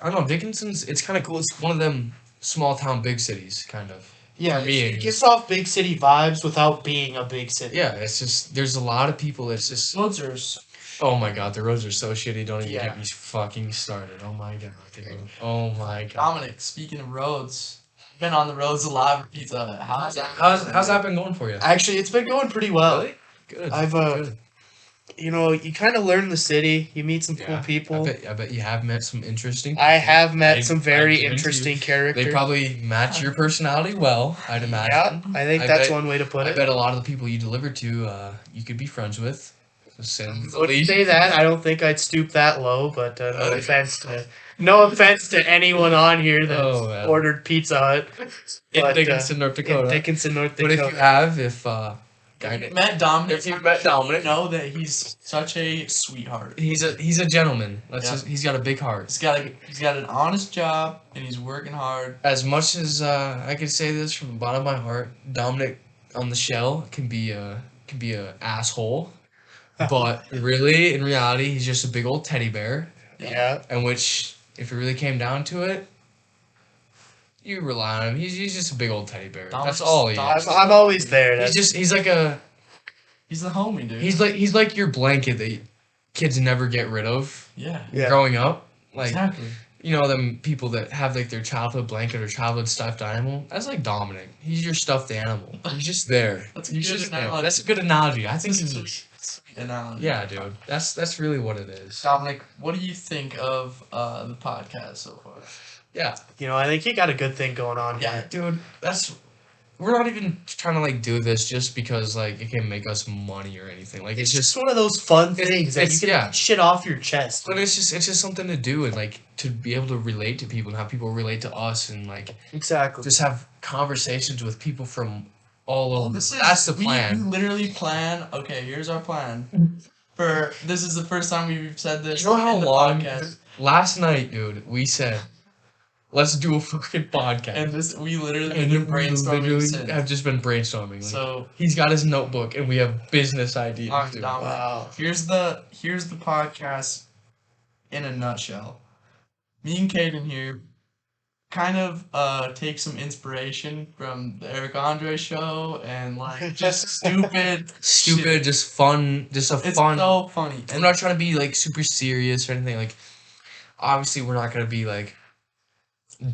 I don't know, Dickinson's, it's kind of cool. It's one of them small town, big cities, kind of. Yeah, For me, it it's- gives off big city vibes without being a big city. Yeah, it's just, there's a lot of people that's just, Roads are s- oh my god, the roads are so shitty, don't even Yeah. get me fucking started. Oh my god, dude. Oh my god. Dominic, speaking of roads, been on the roads a lot for Pizza Hut. How's that? How's that been going for you? Actually, it's been going pretty well. Really? Good. I've, good. You know, you kind of learn the city. You meet some cool Yeah, people. I bet you have met some interesting I have met I- some I very guarantee interesting you. characters. They probably match your personality well, I'd imagine. Yeah, I think I that's bet- one way to put I it. bet a lot of the people you deliver to, you could be friends with. Wouldn't say that. I don't think I'd stoop that low, but no offense to anyone on here that's Oh, man. ordered Pizza Hut. In But, Dickinson, North in Dakota. Dickinson, North But Dakota. if you have, If you met Dominic, If you've met Dominic. know that he's such a sweetheart. he's a gentleman. Yeah. He's got a big heart. He's got an honest job and he's working hard. As much as I could say this from the bottom of my heart, Dominic on the shell can be a asshole, but really in reality he's just a big old teddy bear. Yeah. And which, if it really came down to it, you rely on him. He's just a big old teddy bear. Dominic's- That's all he is. I'm always there. That's, He's like He's the homie, dude. he's like your blanket that kids never get rid of yeah. Yeah. growing up. Like, Exactly. you know, them people that have like their childhood blanket or childhood stuffed animal. That's like Dominic. He's your stuffed animal. He's just there. That's a He's good just there. analogy. That's a good analogy. I think This is he's a sweet analogy. yeah, dude. That's really what it is. Dominic, what do you think of the podcast so far? Yeah, you know, I think you got a good thing going on Yeah. here. dude. We're not even trying to like do this just because like it can make us money or anything. Like it's It's just one of those fun It's- things that it's- you can yeah. get shit off your chest. But it's just something to do and like to be able to relate to people and have people relate to us and like Exactly. just have conversations with people from all over. This is That's the we plan. literally plan. Okay, here's our plan. This is the first time we've said this. You know how in the long? podcast. Last night, dude, we said, let's do a fucking podcast. And this we literally And been we brainstorming literally since. have just been brainstorming. Like, So he's got his notebook and we have business ideas. Alright, dude. Dominic, Wow. here's the podcast in a nutshell. Me and Kaden here kind of take some inspiration from the Eric Andre show and like just stupid shit. Just fun, just a It's fun. so funny. I'm not trying to be like super serious or anything. Like, obviously, we're not gonna be like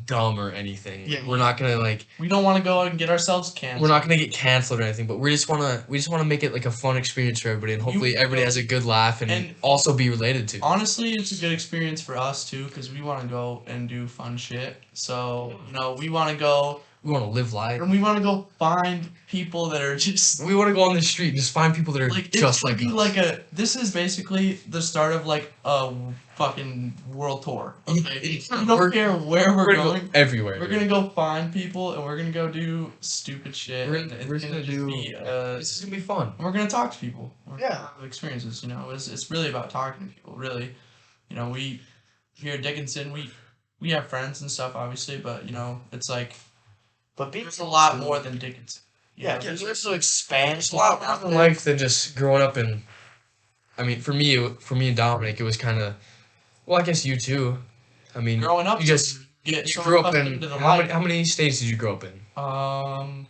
dumb or anything. Yeah. We're not gonna like. We don't want to go and get ourselves canceled. We're not gonna get canceled or anything. But we just wanna make it like a fun experience for everybody, and hopefully everybody has a good laugh and also be related to. Honestly, it's a good experience for us too because we want to go and do fun shit. So we want to go We want to live life. and we want to go find people that are just We want to go on the street and just find people that are like just it like could be us. like this is basically the start of like a fucking world tour. Okay, we don't We're- care where we're We're gonna going. go everywhere. We're dude. gonna go find people and we're gonna go do stupid shit. We're and gonna- it's we're gonna gonna just do- be, This is gonna be fun. we're gonna talk to people. We're Yeah. gonna have experiences. It's really about talking to people. Really, we here at Dickinson we have friends and stuff obviously, but it's like But there's a lot more than Dickinson. Yeah, there's also expansion. It's a lot more in life than just growing up in. I mean, for me and Dominic, it was kind of. Well, I guess you too. I mean, Growing up, you just get you so grew up accustomed in to the how life. many states did you grow up in?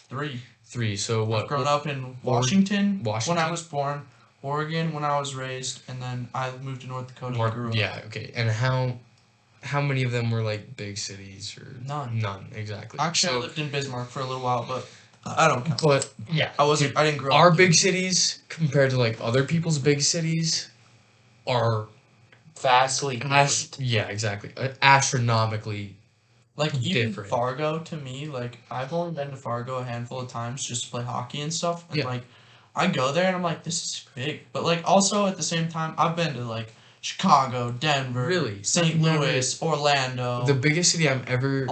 3. 3. So what? I've grown up in Washington, when Washington? I was born, Oregon when I was raised, and then I moved to North Dakota and grew up. Yeah, okay. And how many of them were like big cities or None. None, exactly. Actually, I lived in Bismarck for a little while, but I don't count. But yeah, I didn't grow our up. big cities compared to like other people's big cities are Vastly different. yeah, exactly. Astronomically Like even different. Fargo to me, like I've only been to Fargo a handful of times just to play hockey and stuff, and Yeah. like I go there and I'm like, this is big, but like also at the same time, I've been to like Chicago, Denver, Really? St. I've never- Louis, Orlando, The biggest city I've ever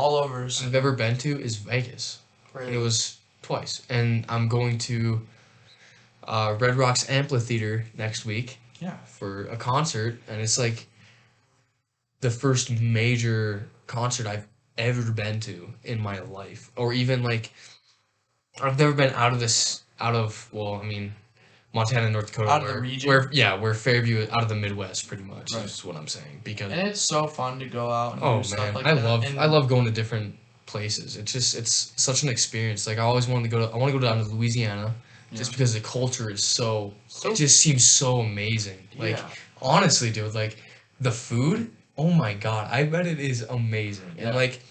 been to is Vegas. Really. And it was twice. And I'm going to Red Rocks Amphitheater next week Yeah. for a concert, and it's like the first major concert I've ever been to in my life. Or even like I've never been out of Montana and North Dakota. Out of the region? Where Fairview is out of the Midwest pretty much Right. is what I'm saying. Because And it's so fun to go out and oh do stuff man, like I that. love And I love going to different places. it's such an experience. Like I always wanted to go to I want to go down to Louisiana just because the culture is so it just seems so amazing. Like yeah. honestly, dude, like the food, oh my god, I bet it is amazing. Yeah. And like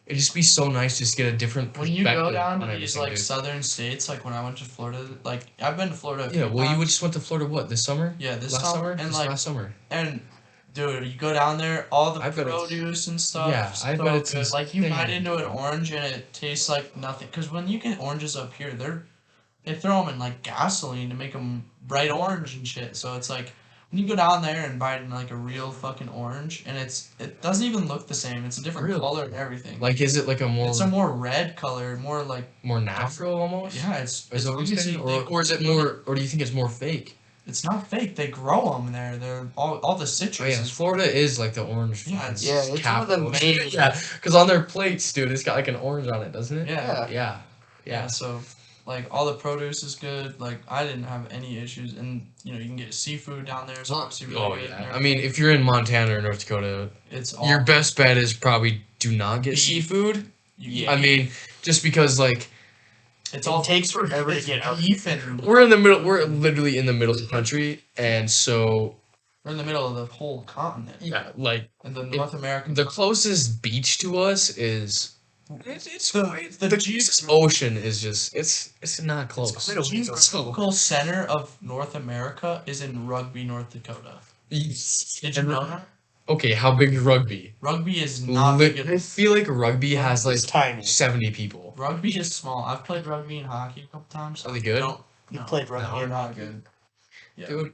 it'd just be so nice just to get a different When perspective you go down on to these everything, like dude. southern states, like when I went to Florida, like I've been to Florida. A Yeah, few well, you times. just went to Florida what this summer? Yeah, this last summer, and Just like last summer. and dude, you go down there, all the I bet it's- produce and stuff. yeah, I so bet it's good. Like you bite insane. into an orange and it tastes like nothing. Cause when you get oranges up here, they throw them in like gasoline to make them bright orange and shit. So it's like when you go down there and bite in like a real fucking orange, and it doesn't even look the same. It's a different Really? color and everything. Like, is it like it's a more red color, more like more natural almost? yeah. It's Is that what you're obviously saying? Or is it more? Or do you think it's more fake? It's not fake. They grow them there. They're all the Oh citrus. yeah, is Florida is like the orange. Yeah, fucking yeah, it's one of capital. the main- yeah, because on their plates, dude, it's got like an orange on it, doesn't it? Yeah. Yeah. Yeah, so like all the produce is good. Like I didn't have any issues, and you know you can get seafood down there. So obviously really Oh good and yeah. I mean, if you're in Montana or North Dakota, it's all your best bet is probably do not get Beef. seafood. Yeah, I mean, just because like it's It all takes forever to it's get out. beef, and we're in the middle. We're literally in the middle of the country, and so we're in the middle of the whole continent. yeah, like And the North American. the closest beach to us is it's the the geos- ocean is just it's not close. quite a ways away. geographical center of North America is in Rugby, North Dakota. Did you know that? Okay, how big is rugby? Rugby is not big. I feel like rugby has like It's tiny. 70 people. Rugby is small. I've played rugby and hockey a couple times. Are they good? You played rugby No, and not hockey. good. Yeah. Dude,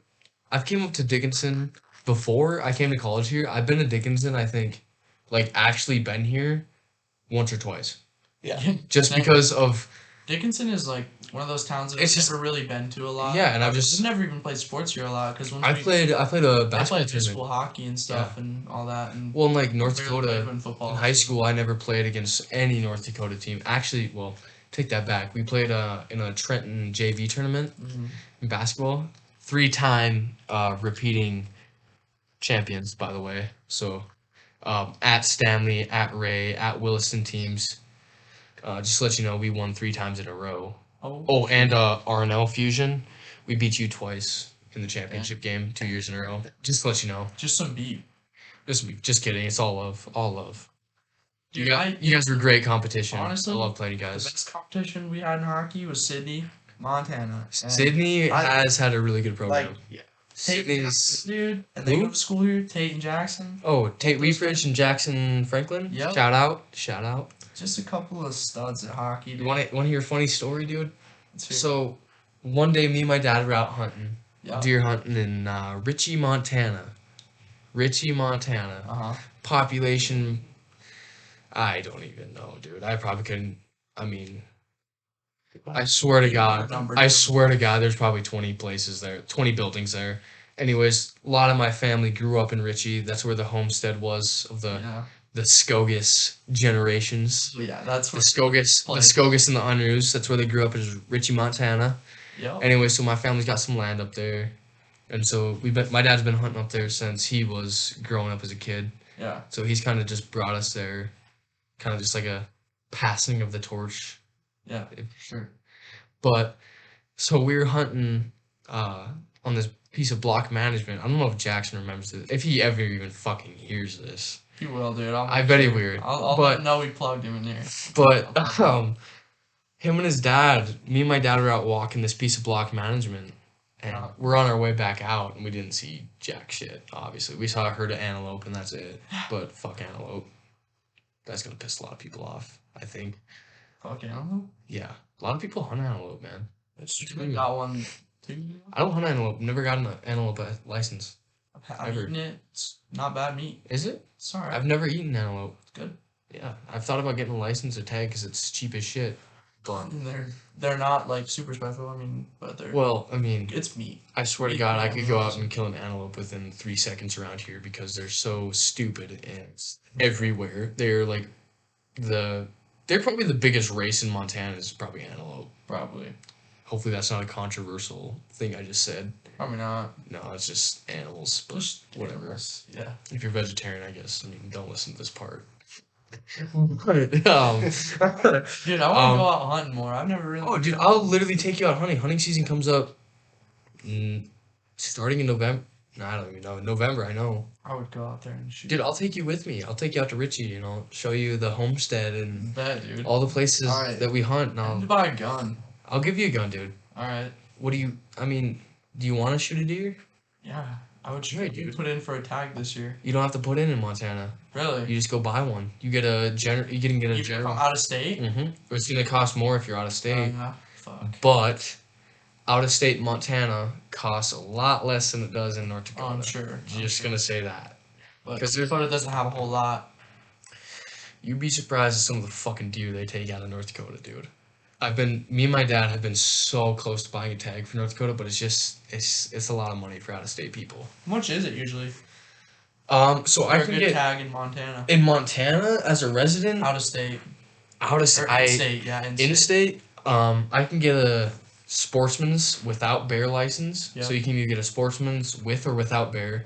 I've came up to Dickinson before I came to college here. I've been to Dickinson, I think, like actually been here once or twice. Yeah. Just Same. because of Dickinson is like one of those towns that It's I've just- never really been to a lot. Yeah, and I've just- never even played sports here a lot because when I played a I basketball played high tournament. school hockey and stuff and all that and Well, in like North barely played Dakota, in football. in high school, I never played against any North Dakota team. Actually, well, take that back. We played in a Trenton JV tournament Mhm. in basketball. 3-time repeating champions, by the way. So, at Stanley, at Ray, at Williston teams. Just to let you know, we won 3 times in a row. Oh, and RNL Fusion, we beat you twice in the championship game 2 years in a row. Just to let you know. Just some beat. Just kidding. It's all love. All love. Dude, You guys were great competition. Honestly, I love playing you the guys. best competition we had in hockey was Sydney, Montana. And Sydney I- has had a really good program. Like, Yeah. Tate Sydney's. dude, and they Who? go to school here, Tate and Jackson. Oh, Tate Weefridge and Jackson Franklin. Yep. Shout out. Just a couple of studs at hockey. You Dude. want to hear a funny story, dude? Let's hear it. So, one day me and my dad were out hunting, yeah. deer hunting in Ritchie, Montana. Uh-huh. Population, I don't even know, dude. I probably couldn't. I mean, I swear to God, there's probably 20 places there, 20 buildings there. Anyways, a lot of my family grew up in Ritchie. That's where the homestead was of Yeah. the Scogus generations. Yeah, that's The what. Scogus and the Unruhs. That's where they grew up, is Ritchie, Montana. Yeah. Anyway, so my family's got some land up there, and so my dad's been hunting up there since he was growing up as a kid. Yeah. So he's kind of just brought us there, kind of just like a passing of the torch. Yeah. Sure. But so we were hunting on this piece of block management. I don't know if Jackson remembers this. If he ever even fucking hears this. He will, dude. I bet he will. I'll let him know we plugged him in there. But him and his dad, me and my dad were out walking this piece of block management. And we're on our way back out, and we didn't see jack shit, obviously. We saw a herd of antelope, and that's it. But fuck antelope. That's gonna piss a lot of people off, I think. Fuck antelope? Yeah. A lot of people hunt antelope, man. It's true. Got one, too. I don't hunt antelope. Never got an antelope license. I've eaten it. It's not bad meat. Is it? It's alright. I've never eaten antelope. It's good. Yeah. I've thought about getting a license or tag because it's cheap as shit. But they're not like super special. I mean, but they're it's meat. I swear to God, I could go out and kill an antelope within 3 seconds around here because they're so stupid and it's everywhere. They're like they're probably the biggest race in Montana is probably antelope. Probably. Hopefully that's not a controversial thing I just said. Probably not. No, it's just animals, but whatever. Animals. Yeah. If you're vegetarian, I guess. I mean, don't listen to this part. But, dude, I want to go out hunting more. I've never really. Oh, dude, I'll literally take you out hunting. Hunting season comes up starting in November. No, I don't even know. November, I know. I would go out there and shoot. Dude, I'll take you with me. I'll take you out to Richie and I'll show you the homestead and dude. all the places that we hunt. And I need to buy a gun. I'll give you a gun, dude. Alright. Do you want to shoot a deer? Yeah, I would shoot. You put in for a tag this year. You don't have to put in Montana. Really? You just go buy one. You get a general. You can get a general. From out of state? Mm-hmm. It's gonna cost more if you're out of state. Fuck. But out of state Montana costs a lot less than it does in North Dakota. I'm sure. Just gonna say that. Because Dakota doesn't have a whole lot. You'd be surprised at some of the fucking deer they take out of North Dakota, dude. Me and my dad have been so close to buying a tag for North Dakota, but it's a lot of money for out of state people. How much is it usually? So I can get tag in Montana. In Montana as a resident. Out of state. In-state, yeah. In-state. I can get a sportsman's without bear license. Yep. So you can either get a sportsman's with or without bear.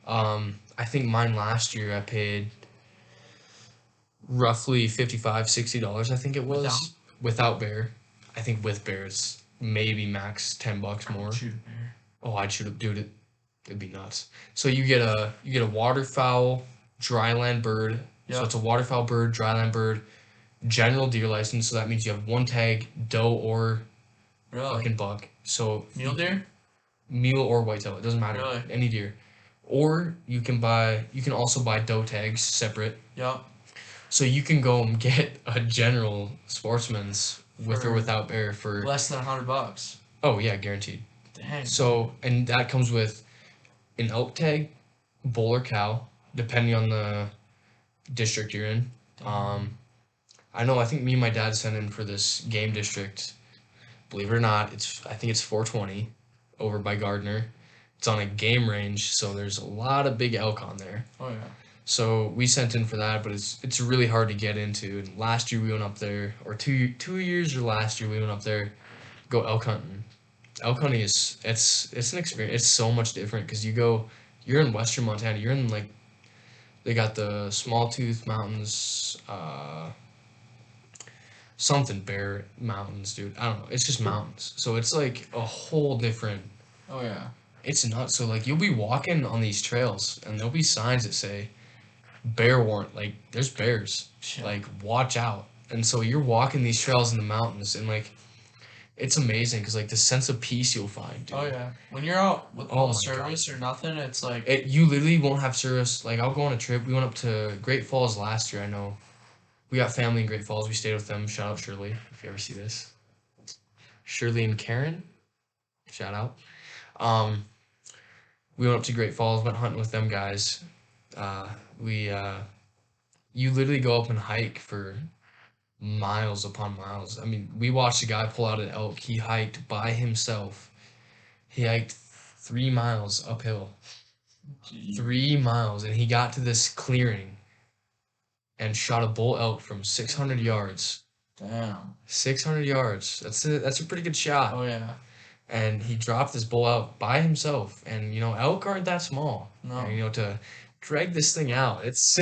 I think mine last year I paid roughly $55-$60. I think it was without bear. I think with bears maybe max $10 more. I'd shoot a bear. Oh, I'd shoot a dude. It'd be nuts. So you get a waterfowl, dryland bird. Yep. So it's a waterfowl bird, dryland bird, general deer license. So that means you have one tag, doe or fucking buck. So mule deer, mule or whitetail. It doesn't matter. Really? Any deer. Or you can also buy doe tags separate. Yep. So you can go and get a general sportsman's with or without bear for less than $100. Oh yeah, guaranteed. Dang. So and that comes with an elk tag, bull or cow, depending on the district you're in. I think me and my dad sent in for this game district. Believe it or not, I think it's 420 over by Gardner. It's on a game range, so there's a lot of big elk on there. Oh yeah. So we sent in for that, but it's really hard to get into. And last year we went up there, or 2 years or last year we went up there, go elk hunting. Elk hunting it's an experience. It's so much different because you're in western Montana. You're in like, they got the Small Tooth Mountains, something Bear Mountains, dude. I don't know. It's just mountains. So it's like a whole different. Oh yeah. It's nuts. So like you'll be walking on these trails and there'll be signs that say bear warrant, like there's bears. Yeah. Like watch out. And so you're walking these trails in the mountains and like it's amazing because like the sense of peace you'll find, dude. Oh yeah. When you're out with no service or nothing, it's like you literally won't have service. Like I'll go on a trip. We went up to Great Falls last year. I know we got family in Great Falls. We stayed with them. Shout out Shirley if you ever see this. Shirley and Karen. Shout out. We went up to Great Falls, went hunting with them guys. You literally go up and hike for miles upon miles. I mean, we watched a guy pull out an elk. He hiked by himself. He hiked 3 miles uphill. Jeez. 3 miles, and he got to this clearing and shot a bull elk from 600 yards. Damn. 600 yards. That's a pretty good shot. Oh yeah. And he dropped this bull out by himself. And, elk aren't that small. No. And, to drag this thing out, it's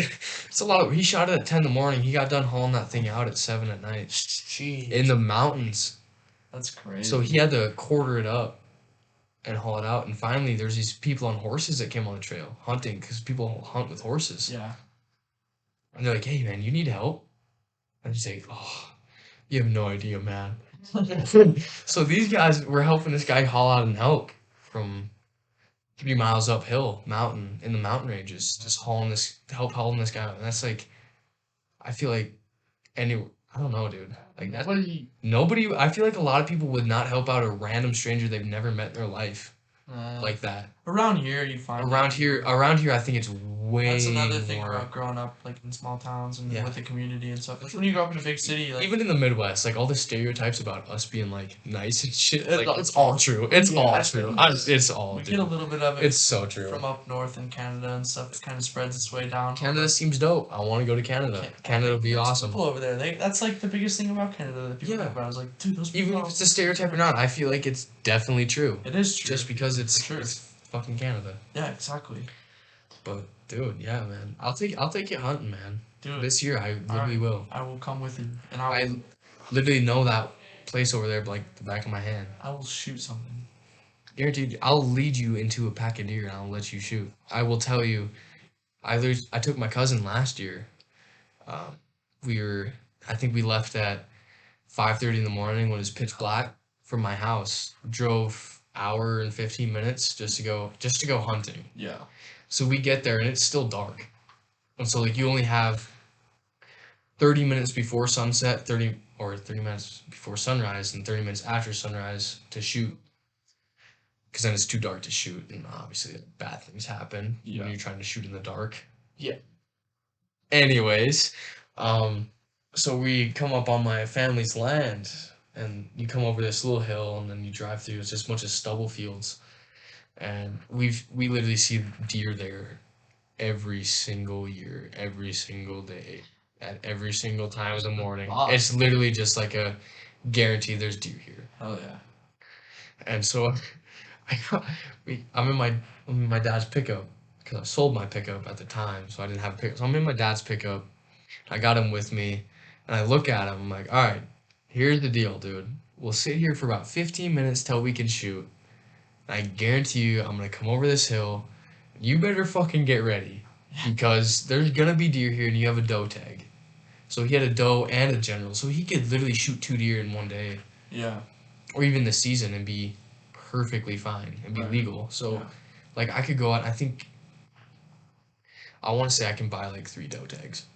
a lot. He shot it at 10 in the morning. He got done hauling that thing out at 7 at night. Jeez. In the mountains. That's crazy. So he had to quarter it up and haul it out. And finally, there's these people on horses that came on the trail hunting because people hunt with horses. Yeah. And they're like, "Hey, man, you need help?" And he's like, "Oh, you have no idea, man." So these guys were helping this guy haul out an elk from 3 miles uphill mountain in the mountain ranges, just hauling this guy out. And that's like, I feel like I don't know, dude. Like that's nobody. I feel like a lot of people would not help out a random stranger they've never met in their life like that. Around here, you find Around here, I think it's way that's another thing more. about growing up like in small towns and Yeah. with the community and stuff. Like when you grow up in a big city, like Even in the Midwest, like all the stereotypes about us being like nice and shit, It's like all- it's all true. It's Yeah, all I true. think It's all. we Dude. get a little bit of it It's so true. from up north in Canada and stuff. It kind of spreads its way down. Canada seems dope. I want to go to Canada. Canada would be There's awesome. People over there, that's like the biggest thing about Canada that people Yeah. talk about. I was like, dude, those people. Even if it's a stereotype or not, I feel like it's definitely true. It is true. Just because it's For sure. it's fucking Canada. Yeah, exactly. But dude, yeah, man, I'll take you hunting, man. Dude, This year I literally will. I will come with you, and I literally know that place over there like the back of my hand. I will shoot something. Guaranteed. I'll lead you into a pack of deer and I'll let you shoot. I will tell you. I took my cousin last year. I think we left at 5:30 in the morning when it was pitch black from my house. Drove hour and 15 minutes just to go hunting. Yeah. So we get there and it's still dark. And so like you only have 30 minutes before sunset, 30 minutes before sunrise and 30 minutes after sunrise to shoot. Because then it's too dark to shoot and obviously bad things happen Yeah. when you're trying to shoot in the dark. Yeah. Anyways, so we come up on my family's land and you come over this little hill and then you drive through, it's just a bunch of stubble fields. And we literally see deer there every single year, every single day, at every single time of the morning. Wow. It's literally just like a guarantee there's deer here. Oh yeah. And so I'm in my dad's pickup because I sold my pickup at the time, so I didn't have a pickup. So I'm in my dad's pickup. I got him with me, and I look at him. I'm like, all right, here's the deal, dude. We'll sit here for about 15 minutes till we can shoot. I guarantee you, I'm gonna come over this hill. You better fucking get ready because there's gonna be deer here, and you have a doe tag. So he had a doe and a general, so he could literally shoot 2 deer in one day, Yeah. or even this season, and be perfectly fine and be Right. legal. So, Yeah. like, I could go out. I want to say I can buy like 3 doe tags,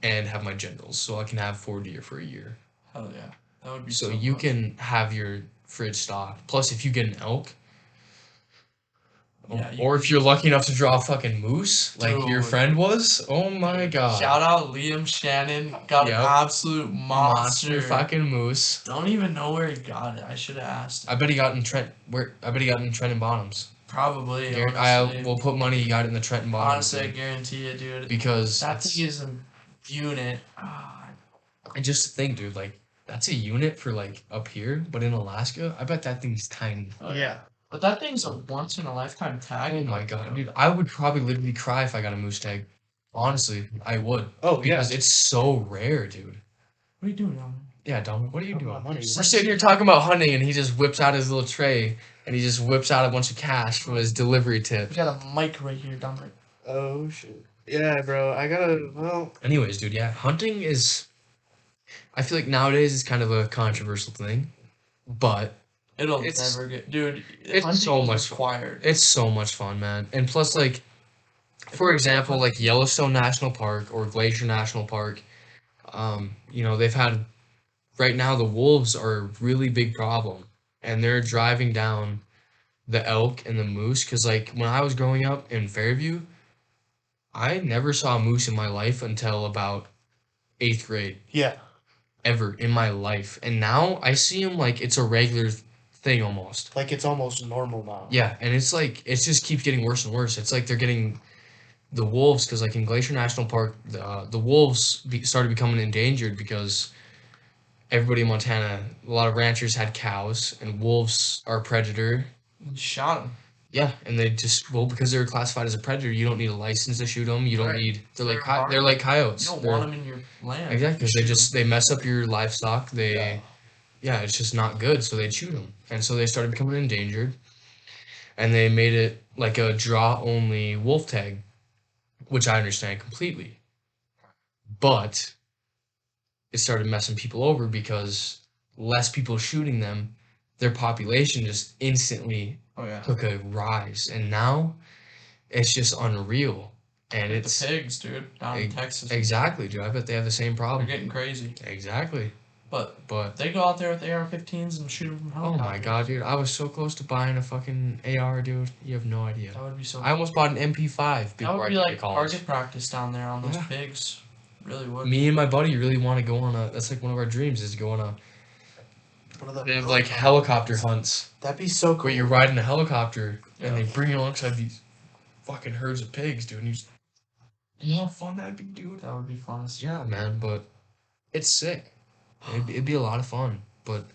and have my generals, so I can have 4 deer for a year. Hell yeah. That would be So so you fun. can have your fridge stocked. Plus, if you get an elk, Yeah, or if you're lucky enough to draw a fucking moose, like your Dude. friend was, oh my god. Shout out Liam Shannon. Got Yep. an absolute monster. fucking moose. Don't even know where he got it. I should have asked. I bet he got in Trent. I bet he got in Trenton Bottoms. Probably. I honestly. will put money he got it in the Trenton Bottoms. Honestly, I dude, guarantee it, dude. because That it's- thing is a unit. Ah, and just to think, dude, like that's a unit for like up here, but in Alaska, I bet that thing's tiny. Yeah. but that thing's a once in a lifetime tag. Oh my god, dude! I would probably literally cry if I got a moose tag. Honestly, I would. Oh, yeah. Because it's so rare, dude. What are you doing, Dominic? Yeah, Dominic, what are you Talking doing? about money. We're sitting here talking about hunting, and he just whips out his little tray, and he just whips out a bunch of cash from his delivery tip. We got a mic right here, Dominic. Oh, shit. Yeah, bro. I gotta, well, Anyways, dude, yeah, hunting is. I feel like nowadays it's kind of a controversial thing, but It'll It's- never get, dude. it's hunting so is much required. it's so much fun, man. And plus, like, for example, like Yellowstone National Park or Glacier National Park, they've had right now the wolves are a really big problem, and they're driving down the elk and the moose. Cause like when I was growing up in Fairview, I never saw a moose in my life until about 8th grade, yeah. ever in my life, and now I see them like it's a regular thing almost. Like, it's almost normal now. Yeah, and it's like it just keeps getting worse and worse. It's like they're getting the wolves because like in Glacier National Park, the wolves started becoming endangered because everybody in Montana, a lot of ranchers had cows, and wolves are a predator. Shot him. Yeah, and they just because they're classified as a predator, you don't need a license to shoot them. You don't Right. need they're like They're they're like coyotes. You don't They're- want them in your land. exactly because You shoot they mess up your livestock. They Yeah. yeah, it's just not good, so they'd shoot them. And so they started becoming endangered, and they made it like a draw-only wolf tag, which I understand completely. But it started messing people over because less people shooting them, their population just instantly Oh yeah. took a rise, and now it's just unreal. And Like it's the pigs, dude, down in Texas. exactly, dude. I bet they have the same They're problem. getting crazy. Exactly. But They go out there with AR-15s and shoot them from oh helicopters. my god, dude! I was so close to buying a fucking AR, dude. You have no idea. That would be so. I almost bought an MP5 That before would I be came to like college. target practice down there on those Yeah. pigs. Really would. Me and my buddy really want to go on a. That's like one of our dreams is to go on a. One of They have like helicopter hunts That'd be so cool. where you're riding a helicopter and Yeah. they bring you alongside these fucking herds of pigs, dude. And you know how fun that'd be, dude. That would be fun. As Yeah, man, but it's sick. It'd be a lot of fun, but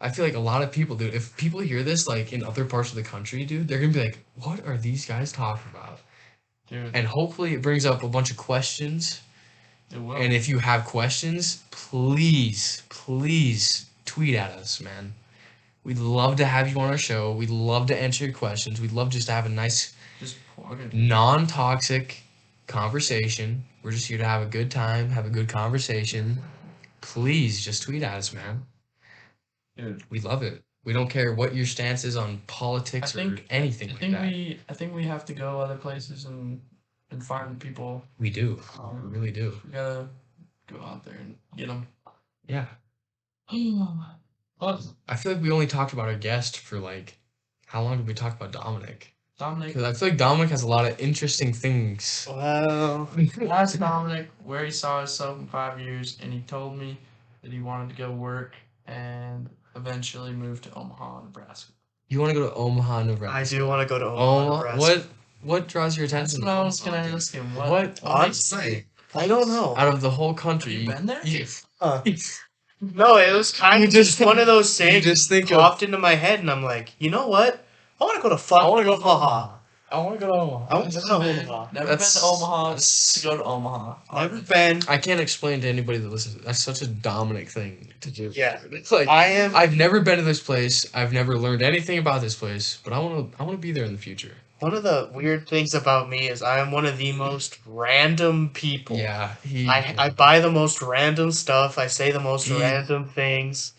I feel like a lot of people, dude, if people hear this, like, in other parts of the country, dude, they're gonna be like, what are these guys talking about? Dude, And hopefully it brings up a bunch of questions, it will. and if you have questions, please tweet at us, man. We'd love to have you on our show. We'd love to answer your questions. We'd love just to have a nice, Just plug it. non-toxic conversation. We're just here to have a good time, have a good conversation. Please just tweet at us, man. Dude, We love it. We don't care what your stance is on politics or anything I like think that. I think we have to go other places and find people. We do. We really do. We gotta go out there and get them. Yeah. But I feel like we only talked about our guest for like, how long did we talk about Dominic? Dominic, Because I feel like Dominic has a lot of interesting things. Well, asked Dominic where he saw himself in 5 years, and he told me that he wanted to go work and eventually move to Omaha, Nebraska. You want to go to Omaha, I Nebraska? do want to go to Omaha, Nebraska. What draws your That's attention? what I was gonna ask him. What What? makes Honestly, I don't know. Out of the whole country. Have you been there? Yes. Huh. No, it was kind You of just just one of those things just think popped into my head, and I'm like, you know what? I want to go to fucking Omaha. I want to go to Omaha. I want to go to Omaha. Never That's- been to Omaha that's- to go to Omaha. Never been. I can't explain to anybody that listens. That's such a Dominic thing to do. Yeah. It's like I I've never been to this place. I've never learned anything about this place, but I want to be there in the future. One of the weird things about me is I am one of the most random people. Yeah, I buy the most random stuff. I say the most He- random things.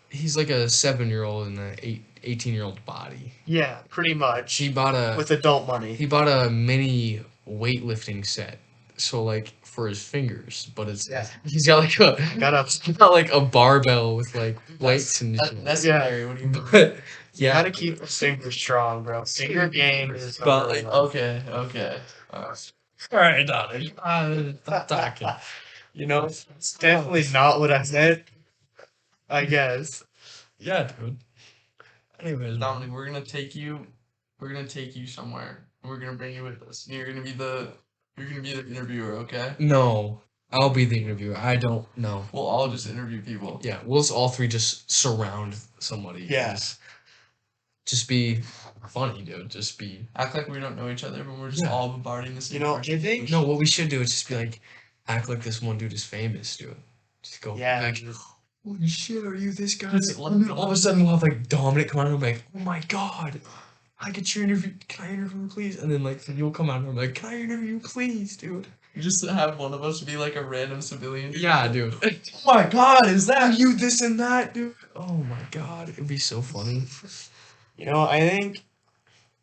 he's like a 7-year-old in an 18-year-old body. Yeah, pretty much. He bought a With adult money. mini weightlifting set. So like for his fingers, but it's Yeah. he's got like a he's got like a barbell with like weights and shit. That's Yeah. scary. What do you mean? But You yeah, gotta keep the finger strong, bro. Finger game is But, number like, one. Okay. alright, Donnie. Stop talking. You know, it's definitely not what I said. I guess. Yeah, dude. Anyways, Dominic, we're gonna take you somewhere. And we're gonna bring you with us. And you're gonna be the interviewer, okay? no, I'll be the interviewer. I don't know. We'll all just interview people. Yeah, we'll just all three just surround somebody. Yeah. Just be funny, dude. Just be. Act like we don't know each other, but we're just Yeah. all bombarding the same You know, person. I think. No, what we should do is just be like, act like this one dude is famous, dude. Just go. Yeah. Like, holy shit, are you this guy? Just And then all of a sudden we'll have like Dominic come out and I'm like, oh my god, I get your interview. Can I interview please? And then like you'll come out and I'm like, can I interview please, dude? Just have one of us be like a random civilian. Yeah, dude. Oh my god, is that You this and that, dude. Oh my god, it'd be so funny. You know, I think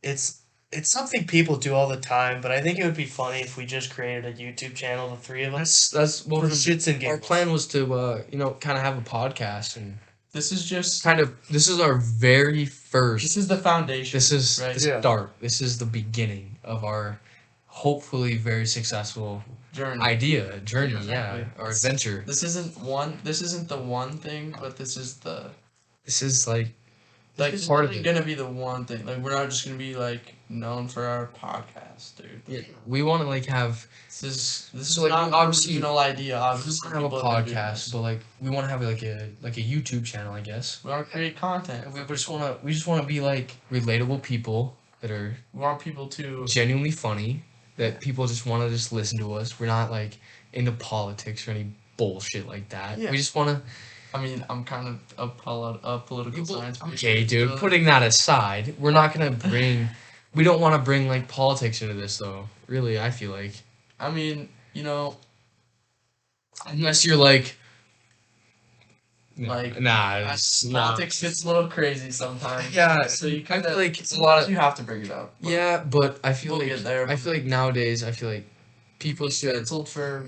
it's something people do all the time, but I think it would be funny if we just created a YouTube channel, the three of us. That's what For shits and our giggles. plan was to kind of have a podcast and This is just this is our very first. this is the foundation. This is right? the Yeah. start. This is the beginning of our hopefully very successful journey. journey, Exactly. yeah, our adventure. This isn't the one thing, but this is the This is like this part of isn't it. gonna be the one thing. Like we're not just gonna be like known for our podcast, dude. we want to like have This So, is like, not an obviously, original idea. we Obviously, want to have a people have been doing podcast, this. but like we want to have like a YouTube channel, I guess. We want to create content. And we just want to be like relatable people that are We want people to genuinely funny, that people just want to just listen to us. We're not like into politics or any bullshit like that. Yeah. We just want to I mean, I'm kind of a political science. Okay, major, dude. so- Putting that aside, we're not gonna bring. We don't want to bring like politics into this, though. Really, I feel like I mean, unless you're like, Like, politics. politics gets a little crazy sometimes. Yeah, So you I kind feel of like it's a lot of. you have to bring it up. but Yeah, but I feel We'll like get there. I feel like nowadays I feel like people should. Canceled for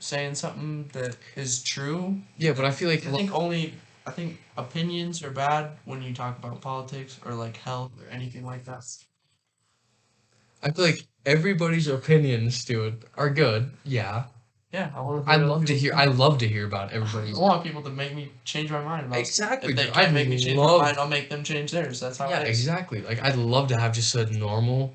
saying something that is true. Yeah, but I feel like I think opinions are bad when you talk about politics or like health or anything like that. I feel like everybody's opinions, dude, are good. Yeah, Yeah, I want I love to hear. I love to hear about I everybody's. want people to make me change my mind about. Exactly, If they dude. can't I make me change my love. mind, I'll make them change theirs. That's how Yeah, it is. exactly. Like I'd love to have just a normal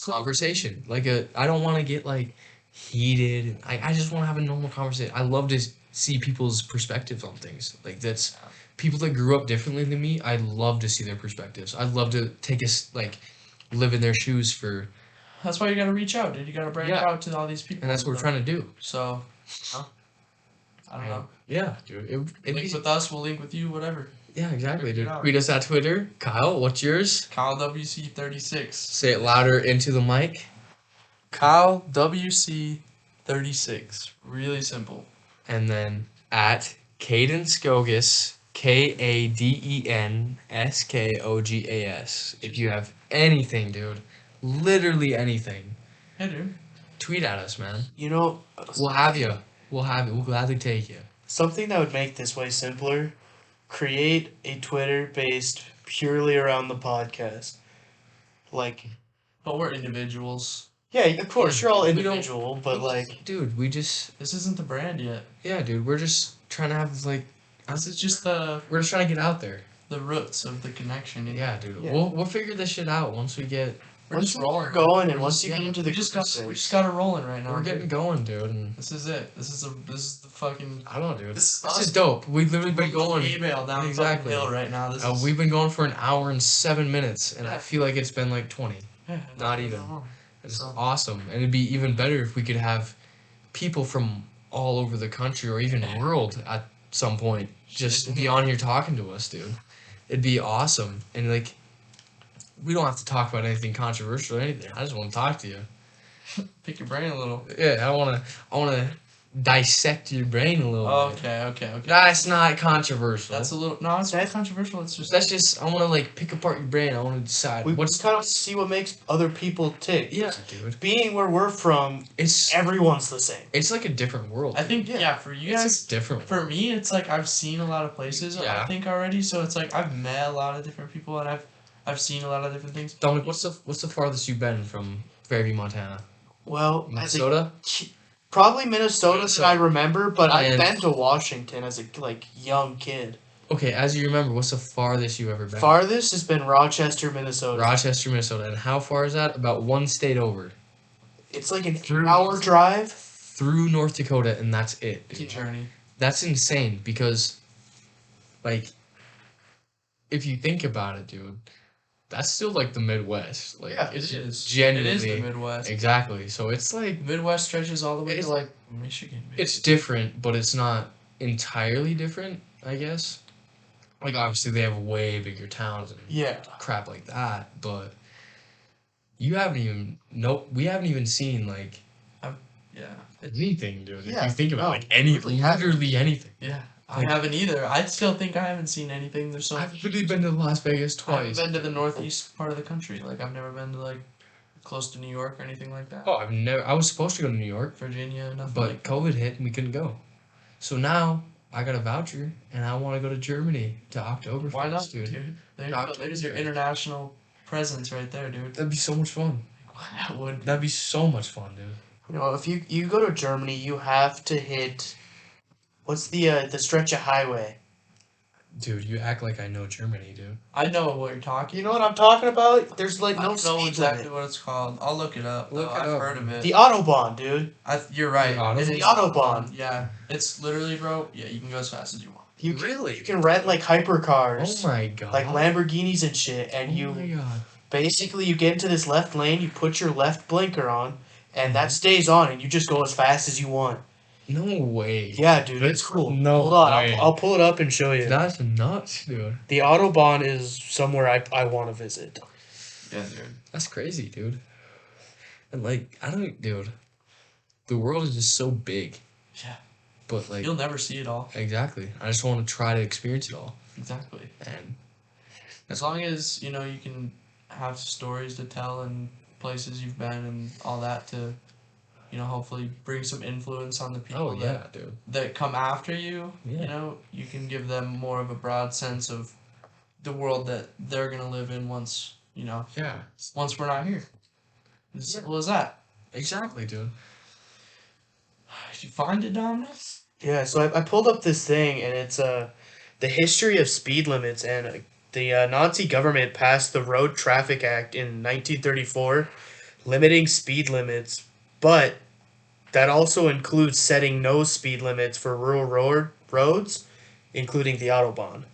conversation. Like I don't want to get like heated. I just want to have a normal conversation. I love to see people's perspectives on things. Like that's people that grew up differently than me. I love to see their perspectives. I'd love to take like live in their shoes for, That's why you gotta reach out, dude. You gotta branch Yeah. out to all these people. and that's what we're trying to do. So, I don't know. Yeah, dude. It'd Link be, with us, we'll link with you, whatever. yeah, exactly, figure dude. it out. Tweet us at Twitter. Kyle, what's yours? Kyle WC36. Say it louder into the mic. Kyle WC36. Really simple. And then at Kaden Skogas, KadenSkogas. If you have anything, dude, literally anything, Yeah, dude. tweet at us, man. You know, We'll have you. We'll have you. We'll gladly take you. something that would make this way simpler, create a Twitter based purely around the podcast. Like, But we're individuals. yeah, of course, you're all We don't- individual, but like, Dude, we just, This isn't the brand yet. yeah, dude, we're just trying to have like, This is just the we're just trying to get out there. roots of the connection. Yeah, dude. Yeah. We'll figure this shit out once we get. We're once just you rolling. get going and We're once just- you get yeah, into the we just group got we stage. just got it rolling right now. We're dude. getting going, dude, and This is it. This is the fucking. I don't know, dude. This This is is dope. We've literally been going. email down Exactly. the fucking hill right now. This is. We've been going for an hour and 7 minutes, and I Yeah. feel like it's been like 20. Yeah, not even. It's So- awesome, and it'd be even better if we could have people from all over the country or even world at some point just be on here talking to us, dude. It'd be awesome, and like, we don't have to talk about anything controversial or anything. I just want to talk to you. Pick your brain a little. Yeah, I wanna dissect your brain a little bit. Okay. That's not controversial. That's a little. No, it's not controversial. It's just. That's just I want to like pick apart your brain. I want to decide We what's kind of see what makes other people tick. yeah, dude. Being where we're from, It's everyone's the same. it's like a different world. I think Yeah. yeah. For you it's guys, a different. for me, it's like I've seen a lot of places. Yeah. I think already. So it's like I've met a lot of different people and I've seen a lot of different things. Dominic, what's the farthest you've been from Fairview, Montana? Well, Minnesota. probably Minnesota that I remember, but I've And- been to Washington as a young kid. Okay, as you remember, what's the farthest you've ever been? Farthest has been Rochester, Minnesota. Rochester, Minnesota. And how far is that? About one state over. It's like an Through- 8-hour drive. Through North Dakota, and that's it. Dude. Journey. That's insane because, like, if you think about it, dude, that's still like the Midwest. Like, Yeah, it's It is. genuinely It is the Midwest. exactly. So it's like The Midwest stretches all the way It's- to like Michigan. it's different, but it's not entirely different, I guess. Like obviously they have way bigger towns and Yeah. crap like that, but you haven't even we haven't even seen like Yeah. anything, dude. Yeah, If you think about no, like any really haven't. literally anything. Yeah. I Like- haven't either. I still think I haven't seen anything. There's so I've much. literally been to Las Vegas I haven't twice. been to the northeast part of the country. Like I've never been to like close to New York or anything like that. Oh, I was supposed to go to New York, Virginia, nothing but like COVID hit and we couldn't go. So now I got a voucher and I want to go to Germany to Oktoberfest, Why not, dude. dude? Not There's your Oktoberfest. international presence right there, dude. That'd be so much fun. That would. That'd be so much fun, dude. You know, if you go to Germany, you have to hit. What's the stretch of highway? Dude, you act like I know Germany, dude. I know what you're talking. You know what I'm talking about? There's like I no don't know speed exactly limit. what it's called. I'll look it up. Look though. it I've up. heard of it. The Autobahn, dude. You're right. The Autobahn? It The is Autobahn. Yeah, it's literally, bro. Yeah, you can go as fast as you want. You Really? You can rent like hypercars, Oh my god. like Lamborghinis and shit, and Oh my you god. basically you get into this left lane, you put your left blinker on, and that stays on, and you just go as fast as you want. No way. Yeah, dude, it's cool. No Hold on, way. I'll pull it up and show you. That's nuts, dude. The Autobahn is somewhere I want to visit. Yeah, dude. That's crazy, dude. And like, I don't, dude. The world is just so big. Yeah. But like, You'll never see it all. exactly. I just want to try to experience it all. Exactly. And As long as, you know, you can have stories to tell and places you've been and all that to, you know, hopefully bring some influence on the people oh yeah, dude. that come after you, Yeah. you know, you can give them more of a broad sense of the world that they're going to live in once, you know, Yeah. once we're not here. As Yeah. simple as that. Exactly, dude. Did you find it, Dominic? Yeah, so I pulled up this thing, and it's the history of speed limits, and the Nazi government passed the Road Traffic Act in 1934, limiting speed limits, but that also includes setting no speed limits for rural roads, including the Autobahn.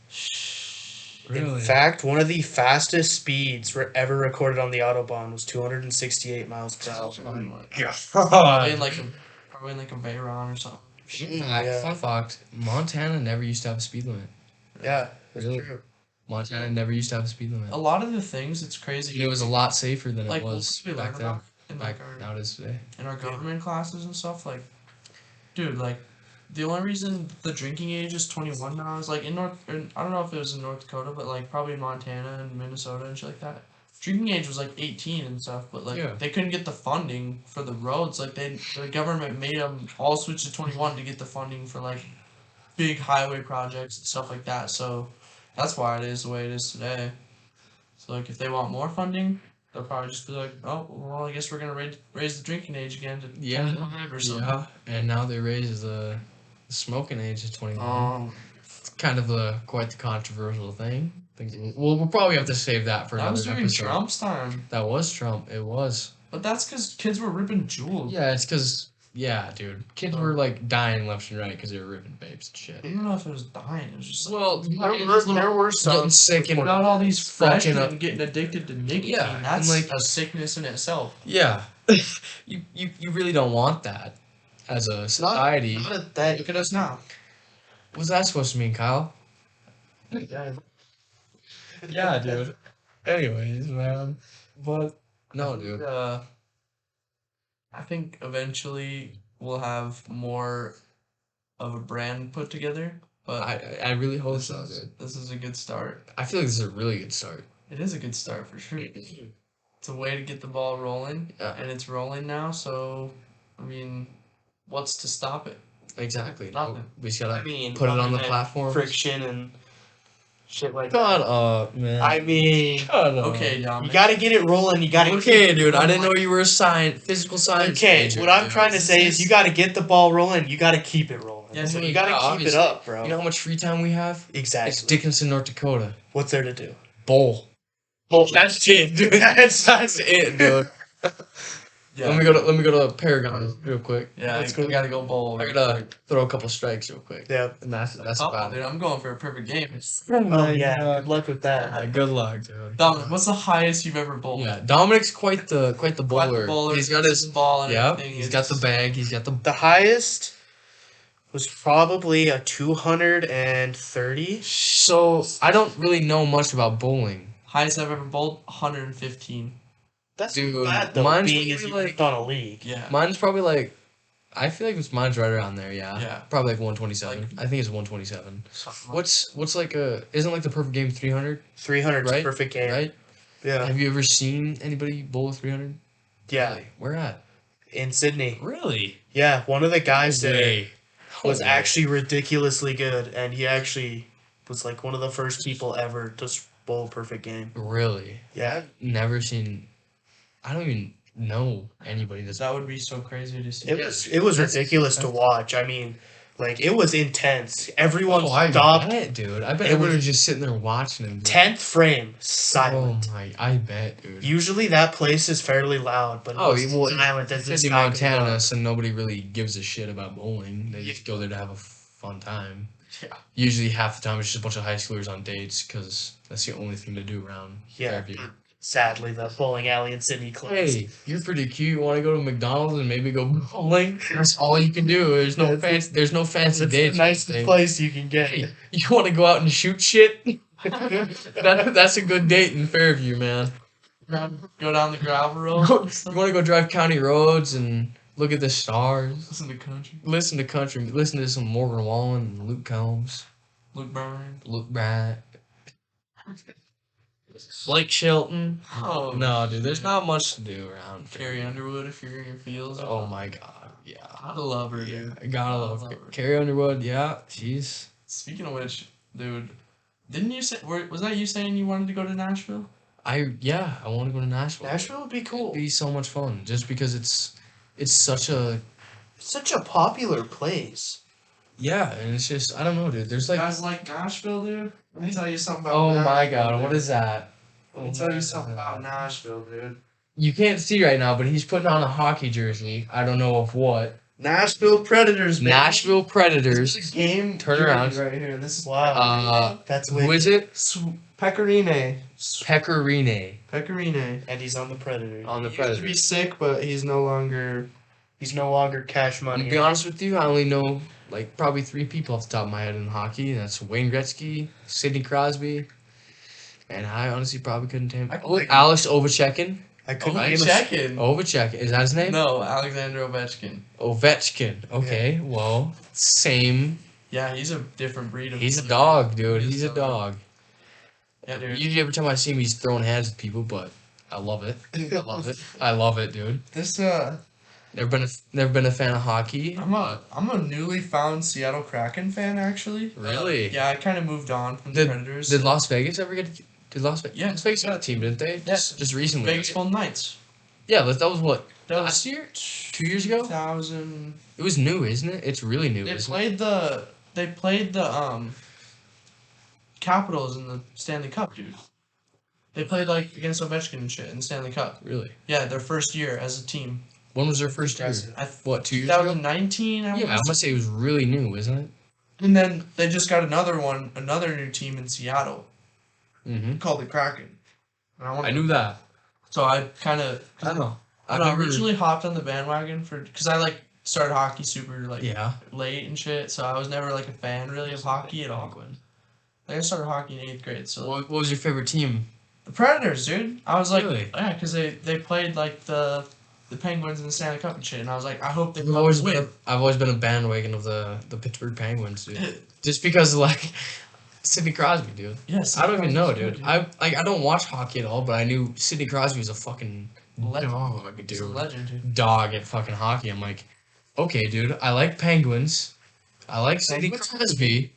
In fact, one of the fastest speeds ever recorded on the Autobahn was 268 miles per hour. Probably in like a Veyron or something. Yeah. Fun fact: Montana never used to have a speed limit. Yeah, that's Really? true. Montana never used to have a speed limit. A lot of the things, it's crazy. And it was a lot safer than like it was we learn back then. about in like Back now it is today. in our government classes and stuff. Like, dude, like the only reason the drinking age is 21 now is like I don't know if it was in North Dakota, but like probably in Montana and Minnesota and shit like that. Drinking age was like 18 and stuff, but like Yeah. they couldn't get the funding for the roads. Like the government made them all switch to 21 to get the funding for like big highway projects and stuff like that. So that's why it is the way it is today. So like if they want more funding, they'll probably just be like, oh well, I guess we're gonna raise the drinking age again to 25 or something. Yeah. And now they raised the smoking age to 21. It's kind of quite the controversial thing. We'll probably have to save that for That another was during episode. Trump's time. That was Trump. It was. But that's because kids were ripping jewels. Yeah, it's because, yeah, dude. Kids were, like, dying left and right because they were ripping vapes and shit. I don't know if it was dying. It was just like, Well, There were some. getting sick and... without all these fucking freshmen up. getting addicted to nicotine, Yeah, that's and, like- a sickness in itself. Yeah. you really don't want that as a society. Not at that. Look at us now. What's that supposed to mean, Kyle? Yeah. Yeah, dude. Anyways, man. But, no, dude. I think eventually we'll have more of a brand put together. But I really hope so, dude. this is a good start. I feel like this is a really good start. It is a good start for sure. It's a way to get the ball rolling, Yeah. and it's rolling now. So, I mean, what's to stop it? Exactly. Nothing. We just gotta I mean, put it on other the than platform. friction and shit like that. Shut up, man. I mean, Shut up. Okay, you Dominic. gotta get it rolling. You gotta. Okay, dude. I didn't know you were a physical science Okay, major, what I'm dude. trying to say is you gotta get the ball rolling. You gotta keep it rolling. Yeah, So yeah, you gotta keep obviously. it up, bro. You know how much free time we have? It's Exactly. Dickinson, North Dakota. What's there to do? Bowl. That's it, dude. That's it, dude. Yeah. Let me go to Paragon real quick. Yeah, Let's we go. gotta go bowl. I gotta throw a couple strikes real quick. Yeah. And that's Oh, about dude, it. I'm going for a perfect game. Oh yeah. Good luck with that. Yeah, good luck, dude. Dominic, what's the highest you've ever bowled? Yeah, Dominic's quite the Quite the bowler. bowler. He's got his ball and yeah. everything. He's got the bag. He's got the The highest was probably a 230. So I don't really know much about bowling. highest I've ever bowled, 115. That's Dude, bad though. mine's Being as you probably worked on a league. Yeah. Mine's probably like, I feel like mine's right around there. Yeah. Yeah. Probably like 127. Like- I think it's 127. Something like What's like isn't like the perfect game 300, 300 is Right? perfect game. right? Yeah. Have you ever seen anybody bowl 300? Yeah. Really? Where at? In Sydney. Really? Yeah. One of the guys there Way. was No way. actually ridiculously good, and he actually was like one of the first people ever to bowl a perfect game. Really? Yeah. Never seen. I don't even know anybody that's. that would be so crazy to see. It was ridiculous to watch. I mean, like it was intense. Everyone I stopped. bet, dude. I bet It everyone was- was just sitting there watching him. 10th frame Oh silent. my! I bet, dude. Usually that place is fairly loud, but it Oh, was well, silent as this It's in guy comes Montana, up. so nobody really gives a shit about bowling. They just go there to have a fun time. Yeah. Usually half the time it's just a bunch of high schoolers on dates because that's the only thing to do around Yeah. Fairview. Sadly, the bowling alley in Sydney closed. Hey, you're pretty cute. You want to go to McDonald's and maybe go bowling? That's all you can do. There's no Yeah, fancy. There's no fancy It's dates. the nicest place you can get. Hey, you want to go out and shoot shit? That's a good date in Fairview, man. Go down the gravel road. You want to go drive county roads and look at the stars. Listen to country. Listen to country. Listen to some Morgan Wallen and Luke Combs. Luke Bryan. Luke Bryan. Blake Shelton. Oh No, dude, there's not much to do around. Carrie Underwood if you're in your fields. Oh my god, yeah. I love her, dude. I gotta love her. Carrie Underwood. Yeah, she's. Speaking of which, dude, didn't you say was that you saying you wanted to go to Nashville? I want to go to Nashville. Nashville would be cool. It'd be so much fun, just because it's such a Such a popular place. and it's just I don't know, dude. There's like You guys like Nashville, dude? Let me tell you something about oh my Nashville, god, dude. what is that? Let me tell you something about Nashville, dude. You can't see right now, but he's putting on a hockey jersey. I don't know of what. Nashville Predators, baby. Nashville Predators. This is a game Turn jersey around. right here. This is Wow. That's Who is wicked. it? Pecorine. Pecorine Pecorine. And he's on the Predator. on the He used to be Predators. sick, but he's no longer. He's no longer cash I'm money. gonna be honest with you, I only know like probably 3 people off the top of my head in hockey, and that's Wayne Gretzky, Sidney Crosby, and I honestly probably couldn't name. Oh, Alex Ovechkin. I couldn't Okay. name a Ovechkin. Ovechkin, is that his name? No, Alexander Ovechkin. Ovechkin. Okay, well, same. Yeah, he's a different breed of. He's a dog, dude. He's He's a a dog. Yeah, dude. Usually every time I see him, he's throwing hands at people, but I love it. I love it. I love it, dude. This Never been a fan of hockey. I'm a newly found Seattle Kraken fan actually. Really? Yeah, I kind of moved on from the Predators. Did Las Vegas ever get? Did Las Vegas? Yeah. Las Vegas got a team, didn't they? Yeah. Just recently. Vegas Golden Knights. Yeah, that was what? That Last was year? 2 years ago? 2000. It was new, isn't it? It's really new. They isn't played the Capitals in the Stanley Cup, dude. They played like against Ovechkin and shit in the Stanley Cup. it? Really? Yeah, their first year as a team. When was their first year? What, 2 years ago? 2019. I Yeah, I wanna must say it was really new, isn't it? And then they just got another new team in Seattle Mm-hmm. called the Kraken. And I knew that. So I kind of. I don't know. I originally hopped on the bandwagon because I like started hockey super like Yeah. late and shit. So I was never like a fan really of hockey at all. Like I started hockey in 8th grade. So What was your favorite team? the Predators, dude. I was like, Really? yeah, because they played like the Penguins in the Stanley Cup and shit. And I was like, I hope they I've always win. been I've always been a bandwagon of the Pittsburgh Penguins, dude. Just because like Sidney Crosby, dude. Yes. I don't even know, dude. I don't watch hockey at all, but I knew Sidney Crosby was a fucking Legend. dog, He's a dude. legend, dude. Dog at fucking hockey. I'm like, okay, dude. I like Penguins. I like Sidney Penguins? Crosby.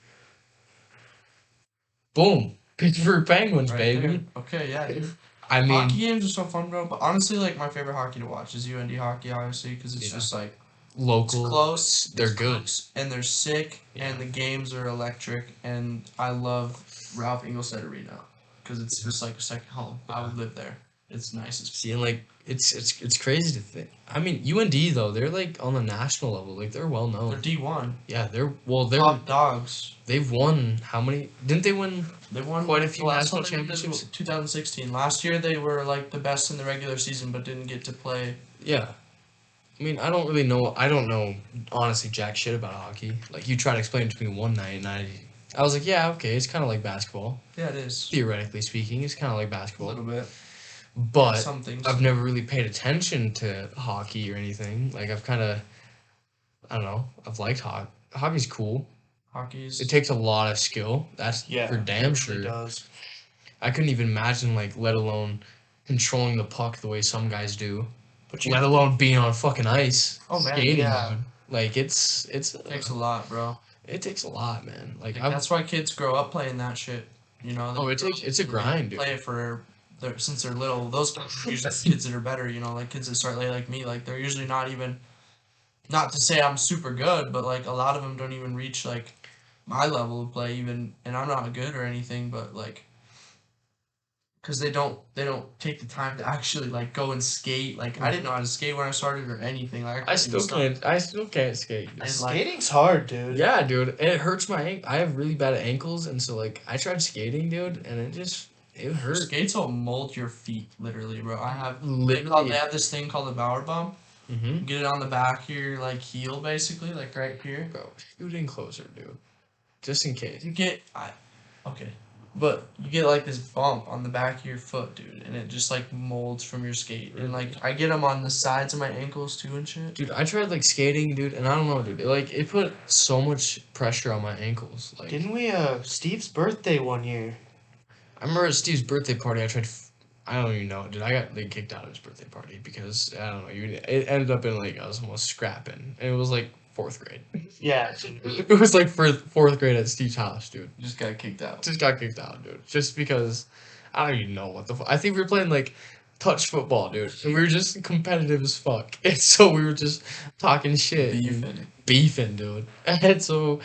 Boom, Pittsburgh Penguins, Right baby. there. Okay, yeah, dude. I mean, Hockey games are so fun, bro. But honestly, like my favorite hockey to watch is UND hockey, obviously, because it's Yeah. just like local. it's close. They're it's good. close, and they're sick, Yeah. and the games are electric. And I love Ralph Engelstad Arena because it's just like a second home. I would live there. It's nice as See, and like it's crazy to think. I mean, UND though, they're like on the national level. Like they're well They're known. D1. Yeah, they're Top dogs. they've won how many? Didn't they win? They won Quite a few the last national one they won was championships. 2016. Last year they were like the best in the regular season, but didn't get to play. Yeah. I mean, I don't really know. I don't know honestly jack shit about hockey. Like you tried to explain it to me one night, and I was like, yeah, okay, it's kind of like basketball. Yeah, it is. Theoretically speaking, it's kind of like A basketball. little bit. But Some things. I've never really paid attention to hockey or anything. Like I've kind of, I don't know. I've liked hockey. Hockey's cool. Hockey's. It takes a lot of skill. That's for damn it sure. really does. I couldn't even imagine like, let alone controlling the puck the way some guys do. But you Let alone being on fucking ice. Oh, man, skating yeah. mode. Like it's takes a lot, bro. it takes a lot, man. Like Like, I've, that's why kids grow up playing that shit. You know. Oh, it's a grind, dude. Play it since they're little. Those are usually kids that are better. You know, like kids that start late like me. Like they're usually not even. Not to say I'm super good, but like a lot of them don't even reach like my level of play even, and I'm not good or anything, but like. Because they don't take the time to actually like go and skate. Like I didn't know how to skate when I started or anything. Like I still can't skate. dude. And, like, Skating's hard, dude. Yeah, dude, and it hurts my ankle. I have really bad ankles, and so like I tried skating, dude, and it It hurt. Skates will mold your feet, literally, bro. I have Literally. they have this thing called the Bower Bump. Mm-hmm. Get it on the back of your like heel, basically, like right here. Bro, scoot in closer, dude. Just in case. You get okay, but you get like this bump on the back of your foot, dude, and it just like molds from your skate. And like I get them on the sides of my ankles too and shit. Dude, I tried like skating, dude, and I don't know, dude. It put so much pressure on my ankles. Like, Didn't we Steve's birthday one year? I remember at Steve's birthday party, I don't even know, dude. I got like kicked out of his birthday party because I don't know. It ended up in like I was almost scrapping, and it was like 4th grade. Yeah. It was like 4th grade at Steve's house, dude. You just got kicked out. Just got kicked out, dude. Just because I don't even know what the fuck. I think we were playing like touch football, dude. And we were just competitive as fuck. And so we were just talking shit. Beefing, dude. And so,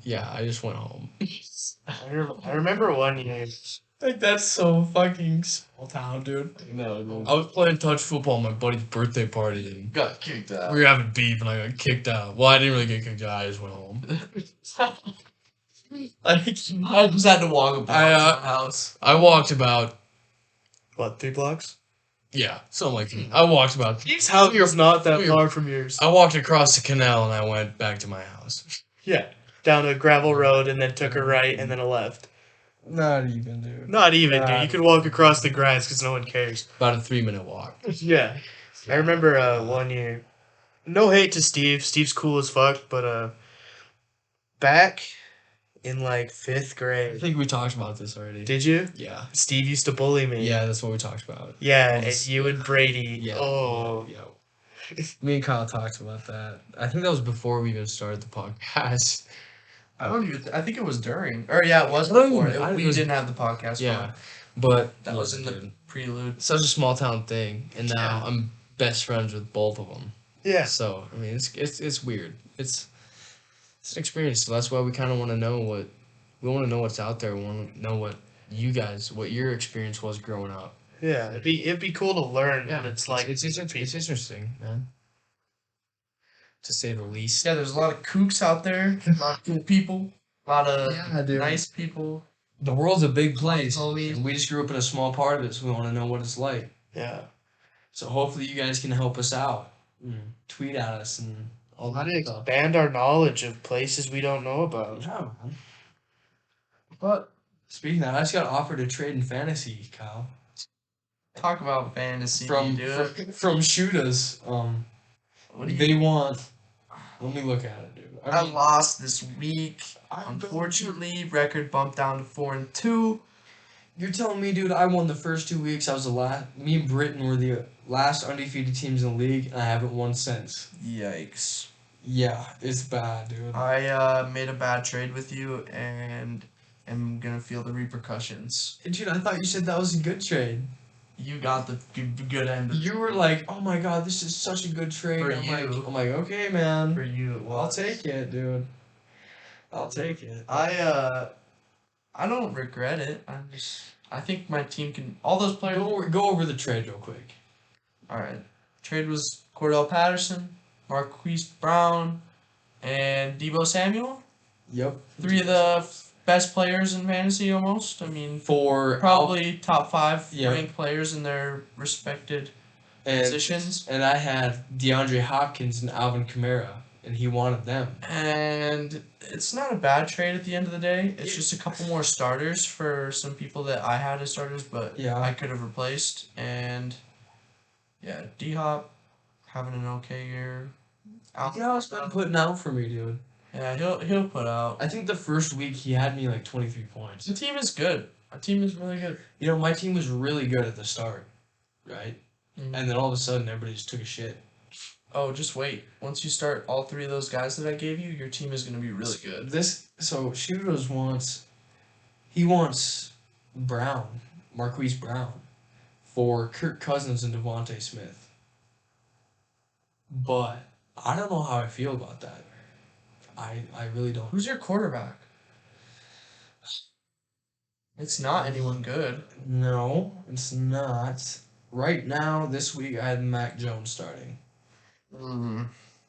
yeah, I just went home. I remember one year. Like, that's so fucking small town, dude. No, dude. I was playing touch football at my buddy's birthday party, and Got kicked out. we were having beef, and I got kicked out. Well, I didn't really get kicked out. I just went home. I just had to walk up to my house. I walked about, What, 3 blocks? yeah, something like that. I walked about. Steve's house is not that Weird. far from yours. I walked across the canal, and I went back to my house. Yeah. Down a gravel road and then took a right and then a left. Not even, dude. Not even, dude. You could walk across the grass because no one cares. About a 3-minute walk. Yeah. I remember one year. No hate to Steve. Steve's cool as fuck, but back in like 5th I grade. think we talked about this already. Did you? Yeah. Steve used to bully me. Yeah, that's what we talked about. Yeah, Well, and you and Brady. Yeah. Oh. Yeah. Me and Kyle talked about that. I think that was before we even started the podcast. I don't even. I think it was during. Or yeah, it was I don't before. even- We didn't have the podcast. Yeah. for it. But That was in the dude, prelude. such a small town thing, and now Yeah. I'm best friends with both of them. Yeah. So I mean, it's weird. It's an experience. So that's why we kind of want to know what's out there. We want to know what your experience was growing up. Yeah. It'd be cool to learn what it's like. It's interesting, man. To say the least. Yeah, there's a lot of kooks out there. A lot of cool people. A lot of dude. nice people. The world's a big place, Homies. and we just grew up in a small part of it, so we want to know what it's like. Yeah. So hopefully you guys can help us out. Tweet at us and all How that to stuff. expand our knowledge of places we don't know about. Yeah, man. But speaking of that, I just got offered a trade in fantasy, Kyle. Talk about fantasy, From dude. from Shooters. What do you? They want. Let me look at it, dude. I lost this week. Unfortunately, record bumped down to 4-2. You're telling me, dude, I won the first 2 weeks. I was the last. Me and Britain were the last undefeated teams in the league, and I haven't won since. Yikes. Yeah, it's bad, dude. I made a bad trade with you and am gonna feel the repercussions. Dude, I thought you said that was a good trade. You got the good end. You were like, "Oh my god, this is such a good trade." For I'm you. like, okay, man. For you. Well, I'll take it, dude. I'll take it. I don't regret it. I think my team can. All those players. Go over the trade real quick. All right. Trade was Cordell Patterson, Marquise Brown, and Debo Samuel. Yep. 3 of the best players in fantasy, almost. I mean, For probably top 5 Yeah. ranked players in their respected and positions. and I had DeAndre Hopkins and Alvin Kamara, and he wanted them. And it's not a bad trade at the end of the day. It's Yeah. just a couple more starters for some people that I had as starters, but Yeah. I could have replaced. And yeah, D-Hop having an okay year. It's been putting out for me, dude. Yeah, he'll put out. I think the first week he had me like 23 points. The team is good. Our team is really good. You know, my team was really good at the start, right? Mhm. And then all of a sudden, everybody just took a shit. Oh, just wait. Once you start all 3 of those guys that I gave you, your team is going to be really good. So Shooters wants Brown, Marquise Brown, for Kirk Cousins and Devontae Smith. But I don't know how I feel about that. I really don't. Who's your quarterback? It's not anyone good. No, it's not. Right now, this week, I had Mac Jones starting.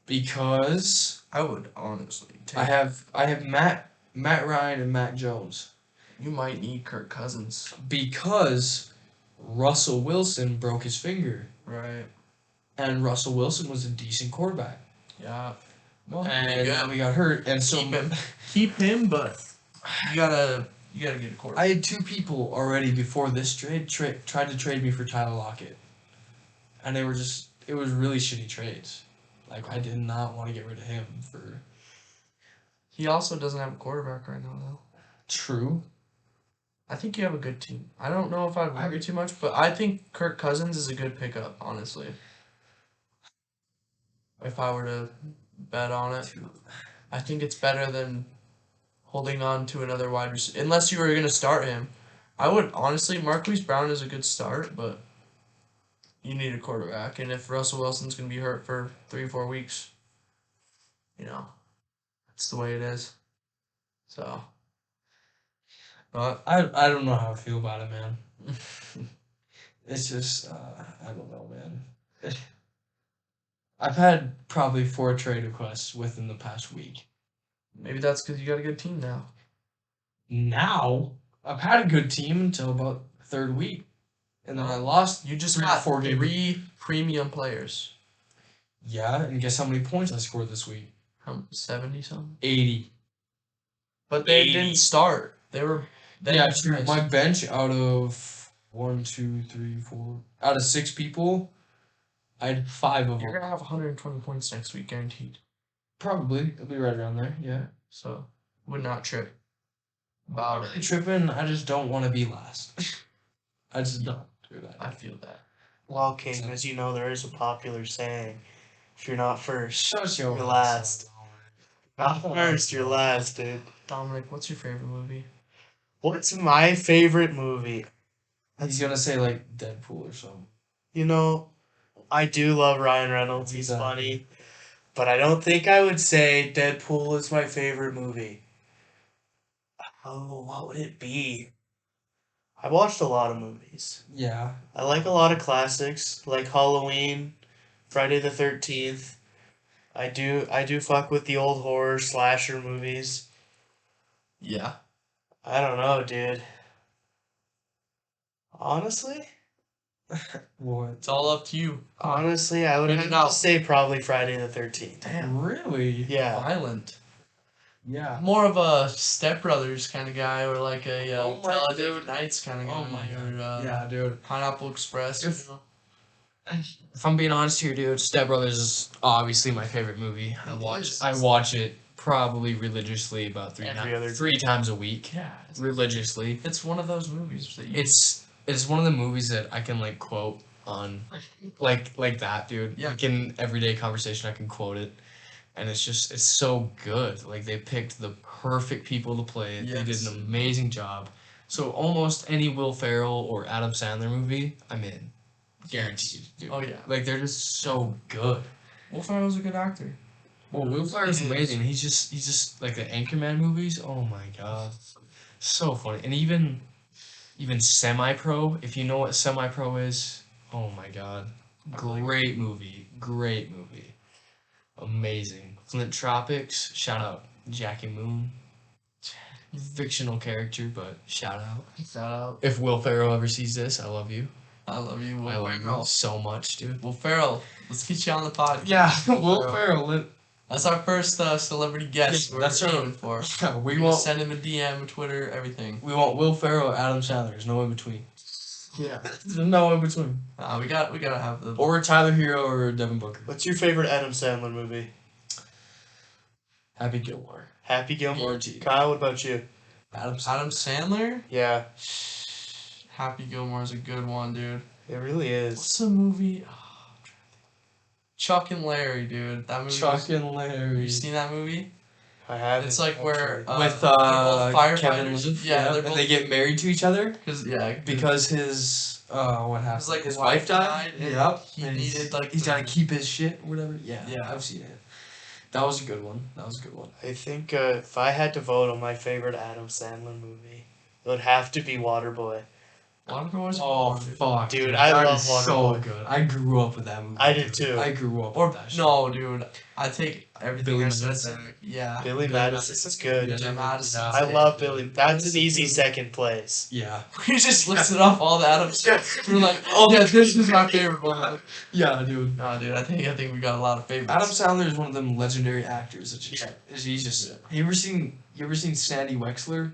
Because I would honestly take I have Matt Ryan and Mac Jones. You might need Kirk Cousins. because Russell Wilson broke his finger, Right. and Russell Wilson was a decent quarterback, Yeah. Well, and then we got hurt, and so keep him, but you gotta get a quarterback. I had two people already before this trade tried to trade me for Tyler Lockett, and it was really shitty trades. Like I did not want to get rid of him for. He also doesn't have a quarterback right now, though. True. I think you have a good team. I don't know if I worry too much, but I think Kirk Cousins is a good pickup, honestly. If I were to bet on it, I think it's better than holding on to another wide receiver. Unless you were going to start him. I would, honestly, Marquise Brown is a good start, but you need a quarterback. And if Russell Wilson's going to be hurt for 3-4 weeks, that's the way it is. So. But I don't know how I feel about it, man. It's just I don't know, man. I've had probably 4 trade requests within the past week. Maybe that's because you got a good team now. Now I've had a good team until about the 3rd week, and then I lost. You just 3 or got 4 games. 3 premium players. Yeah, and guess how many points I scored this week? 70 something. 80. But they 80. didn't start. They were. Yeah, true. My bench out of 1, 2, 3, 4 out of 6 people, I had 5 of You're them. gonna have 120 points next week, guaranteed. Probably it'll be right around there. Yeah. So would not trip I'm about not really it. tripping. I just don't want to be last. I just don't. Dude, I feel that. Well, Kaden, as you know, there is a popular saying: if you're not first, Shut your you're ass last. Not first, you're last, dude. Dominic, what's your favorite movie? What's my favorite movie? He's gonna say like Deadpool or something. You know, I do love Ryan Reynolds. He's funny. But I don't think I would say Deadpool is my favorite movie. Oh, what would it be? I watched a lot of movies. Yeah. I like a lot of classics, like Halloween, Friday the 13th. I do fuck with the old horror slasher movies. Yeah. I don't know, dude. Honestly? What? It's all up to you. Honestly, I would Figure have it to out. say probably Friday the 13th. Damn. Really? Yeah. Violent. Yeah. More of a Step Brothers kind of guy, or like a Oh my Talladega dude. Nights kind of guy. Oh my god. Or, Yeah, dude. Pineapple Express. If- you know? If I'm being honest here, dude, Step Brothers is obviously my favorite movie. I watch it probably religiously about three times a week. Yeah. Religiously. It's one of those movies that you. It's one of the movies that I can like quote on like that, dude. Yeah. Like in everyday conversation I can quote it. And it's so good. Like they picked the perfect people to play it. They did Yes. an amazing job. So almost any Will Ferrell or Adam Sandler movie, I'm in. Guaranteed, dude. Oh yeah. Like they're just so good. Will Ferrell's a good actor. Well, Will Ferrell's amazing. He's just like the Anchorman movies. Oh my god, so funny. And even Semi Pro. If you know what Semi Pro is, oh my god, great movie. Great movie. Amazing. Flint Tropics. Shout out Jackie Moon. Fictional character, but shout out. Shout out. If Will Ferrell ever sees this, I love you. I love you, Will I love you Ferrell. so much, dude. Will Ferrell, let's get you on the pod. Yeah, Will Ferrell. That's our first celebrity guest. Yeah, we're that's our- aiming for. Yeah, We we will want send him a DM, Twitter, everything. Will Ferrell, Adam Sandler. There's no in between. Yeah. There's no in between. We gotta have the. Or Tyler Hero or Devin Booker. What's your favorite Adam Sandler movie? Happy Gilmore. Happy Gilmore. Guaranteed. Kyle, what about you? Adam Sandler. Adam Sandler. Yeah, Happy Gilmore's a good one, dude. it really is. What's the movie? Oh, I'm trying to think. Chuck and Larry, dude. That movie. Chuck and Larry. You seen that movie? I haven't. It's like where actually. With they're both Kevin firefighters. Liv. Yeah, they're and both. they get married to each other Because because his what happened? His, like, his wife wife died. died, and Yep. he And needed, like, he's the- gotta keep his shit or whatever. Yeah. Yeah. I've seen it. That was a good one. I think if I had to vote on my favorite Adam Sandler movie, it would have to be Waterboy. Waterboy is Oh fun, dude. fuck, Dude, I that love is so Waterboy. good. I grew up with that movie. I did dude. too. I grew up Or with that. no, dude. I take everything Billy I said Madison. back. Yeah. Billy Madison is good. Yeah, Jim dude. Madison. Yeah. I love Billy. That's an easy second place. Yeah. We just listed off all the Adam Sandler. We're like, oh yeah, this is my favorite one. Yeah, dude. No, dude, I think we got a lot of favorites. Adam Sandler is one of them legendary actors. It's just, Yeah. he's just. You ever seen Sandy Wexler?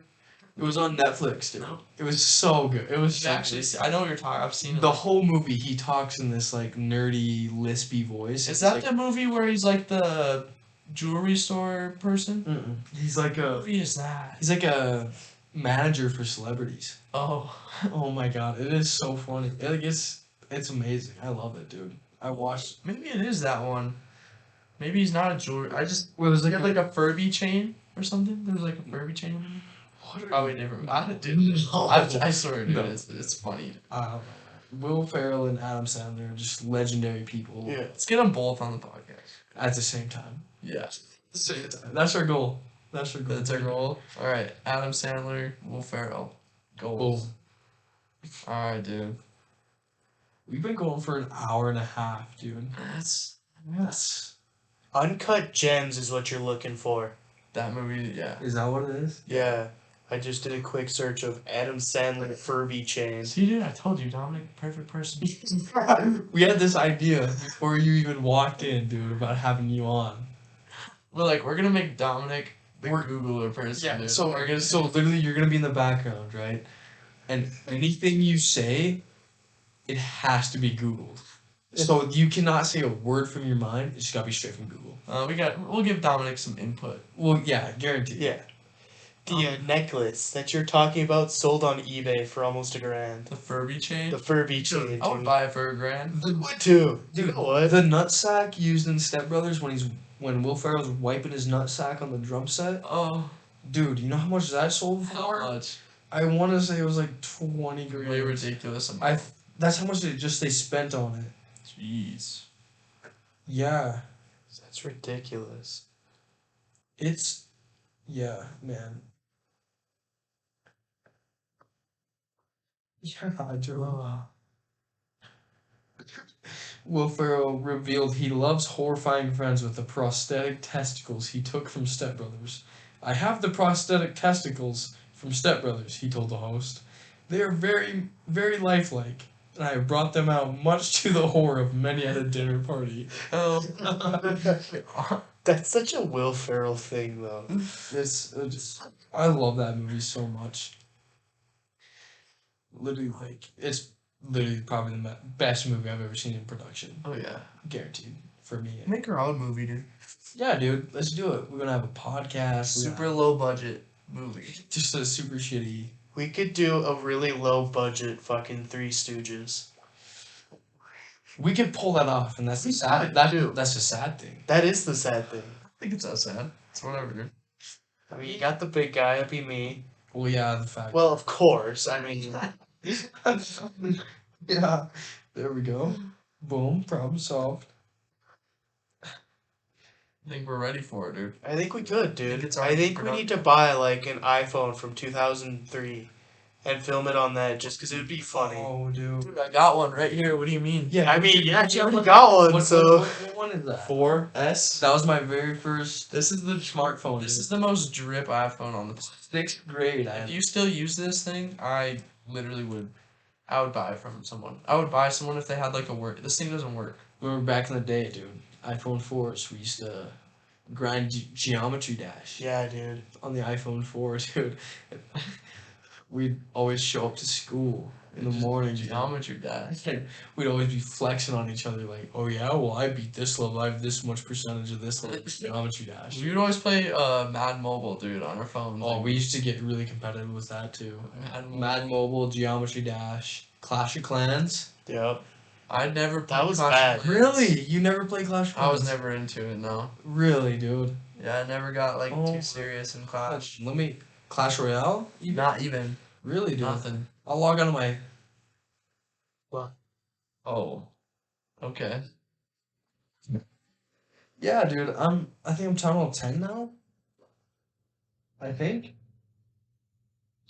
It was on Netflix, dude. No. It was so good. It was I've so actually, good. I know what you're talking. I've seen it. The whole movie, he talks in this like nerdy, lispy voice. Is It's that like, the movie where he's like the jewelry store person? Mm-mm. He's like What a movie is that? he's like a manager for celebrities. Oh, Oh my god, it is so funny. It's amazing. I love it, dude. I watched. maybe it is that one. Maybe he's not a jewelry. I just Well, there's he like had like a Furby chain or something. There was like a Furby chain. Probably never. I didn't know. I swear, dude, No. it's funny. Will Ferrell and Adam Sandler are just legendary people. Yeah, let's get them both on the podcast. At the same time. Yeah, That's our goal. That's our goal. that's our goal. All right, Adam Sandler, Will Ferrell, goals. Boom. All right, dude. We've been going for an hour and a half, dude. That's Uncut Gems is what you're looking for. that movie. Yeah. Is that what it is? Yeah. I just did a quick search of Adam Sandler Furby chain. See, dude, I told you, Dominic, perfect person. We had this idea before you even walked in, dude, about having you on. We're gonna make Dominic the We're- Googler person. Yeah, dude. so literally you're gonna be in the background, right? And anything you say, it has to be Googled. So you cannot say a word from your mind. It's gotta be straight from Google. We'll give Dominic some input. Well, yeah, guaranteed. Yeah. The necklace that you're talking about sold on eBay for almost $1,000. The Furby chain. The Furby chain. I would dude. buy it for $1,000. Would too. Dude, You know what? the nutsack used in Step Brothers when Will Ferrell's wiping his nutsack on the drum set. Oh, Dude, you know how much that sold how for? much? I want to say it was like 20 grand. Really ridiculous. That's how much they spent on it. Jeez. Yeah, That's ridiculous. yeah, man. Yeah, I do. Will Ferrell revealed he loves horrifying friends with the prosthetic testicles he took from Step Brothers. I have the prosthetic testicles from Step Brothers, he told the host. They are very, very lifelike, and I have brought them out much to the horror of many at a dinner party. Oh. That's such a Will Ferrell thing, though. I love that movie so much. Literally, it's literally probably the best movie I've ever seen in production. Oh yeah. Guaranteed. For me. Make our own movie, dude. Yeah, dude, let's do it. We're gonna have a podcast. Super low budget movie. Just a super shitty. We could do a really low budget fucking Three Stooges. We could pull that off, and that's the We sad. could too. That's the sad thing. That is the sad thing. I think it's that sad. It's whatever, dude. I mean, you got the big guy, that'd be me. Well, yeah, the fact. Well, of course. I mean, yeah. There we go. Boom. Problem solved. I think we're ready for it, dude. I think we could, dude. it's I already think we need to buy like an iPhone from 2003 and film it on that just because it would be funny. Oh, dude. Dude, I got one right here. What do you mean? Yeah. I mean, you actually already got one, What, so. what one is that? 4S. That was my very first This is the smartphone. This dude. is the most drip iPhone on the planet. 6th grade. If you still use this thing, I literally would. I would buy it from someone. I would buy someone if they had like a work. This thing doesn't work. Remember back in the day, dude. iPhone 4s. We used to grind Geometry Dash Yeah, dude. on the iPhone 4, dude. We'd always show up to school in the Just morning. dude. Geometry Dash. And we'd always be flexing on each other, like, oh yeah, well I beat this level. I have this much percentage of this level. Geometry Dash. We would always play Mad Mobile, dude, on our phones. Oh, we used to get really competitive with that too. Mad Mobile, Geometry Dash, Clash of Clans. Yep. I never. That played was Clash bad. of Clans. Really? You never played Clash of I Clans? was never into it. No. Really, dude. Yeah, I never got like Oh. too serious in Clash. Let me. Clash Royale? Not even. Really, dude? Nothing. I'll log on to my. Oh. Okay. Yeah, dude. I think I'm channel 10 now. I think.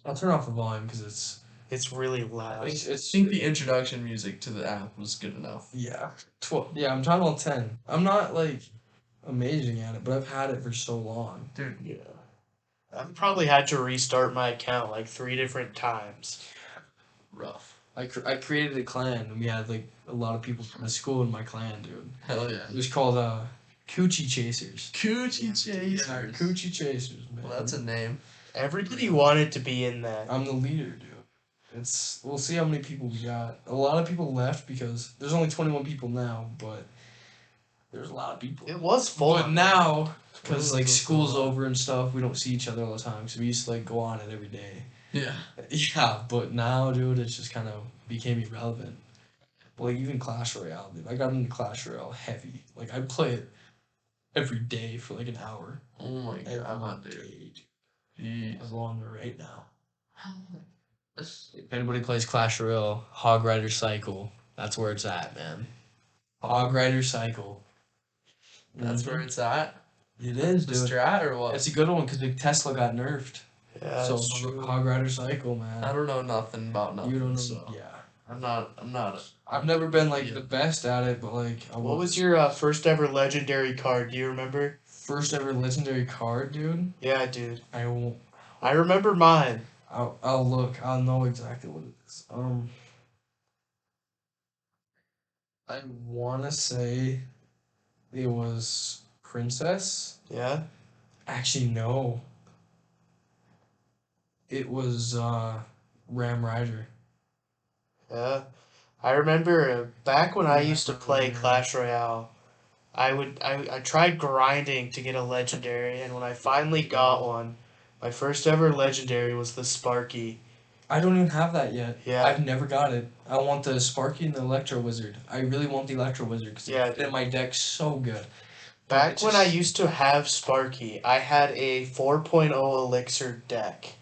I'll turn off the volume because It's really loud. I think the introduction music to the app was good enough. Yeah. 12. Yeah, I'm talking about 10. I'm not like amazing at it, but I've had it for so long. Dude, Yeah. I've probably had to restart my account like 3 different times. rough. I created a clan and we had like a lot of people from the school in my clan, dude. Hell yeah. It was called Coochie Chasers. Coochie Chasers. Yeah, Coochie Chasers, man. Well, that's a name. Everybody wanted to be in that. I'm the leader, dude. We'll see how many people we got. A lot of people left because there's only 21 people now, but there's a lot of people. It was fun. But now, because like Well, school's well. over and stuff, we don't see each other all the time. So we used to like go on it every day. Yeah. Yeah, but now, dude, it's just kind of became irrelevant. Like even Clash Royale, dude. I got into Clash Royale heavy. Like I play it every day for like an hour. Oh my Every god, dude. day, dude. Jeez. I'm on there right now. If anybody plays Clash Royale, Hog Rider Cycle, that's where it's at, man. Hog Rider Cycle. That's where it's at? It is, The dude. strat or what? It's a good one because Tesla got nerfed. Yeah, So it's true. Hog Rider Cycle, man. I don't know nothing about nothing. You don't know. So Yeah. I'm not. I've never been like Yeah. the best at it, but like What was your first ever legendary card? Do you remember? first ever legendary card, dude? Yeah, dude. I won't. I remember mine. I'll look. I'll know exactly what it is. I wanna say it was Princess. Yeah. Actually, no. It was Ram Rider. Yeah. I remember back when I used to play Yeah. Clash Royale, I tried grinding to get a legendary, and when I finally got one, my first ever legendary was the Sparky. I don't even have that yet. Yeah. I've never got it. I want the Sparky and the Electro Wizard. I really want the Electro Wizard because Yeah, it fit in my deck so good. Back It's when I just- used to have Sparky, I had a 4.0 elixir deck.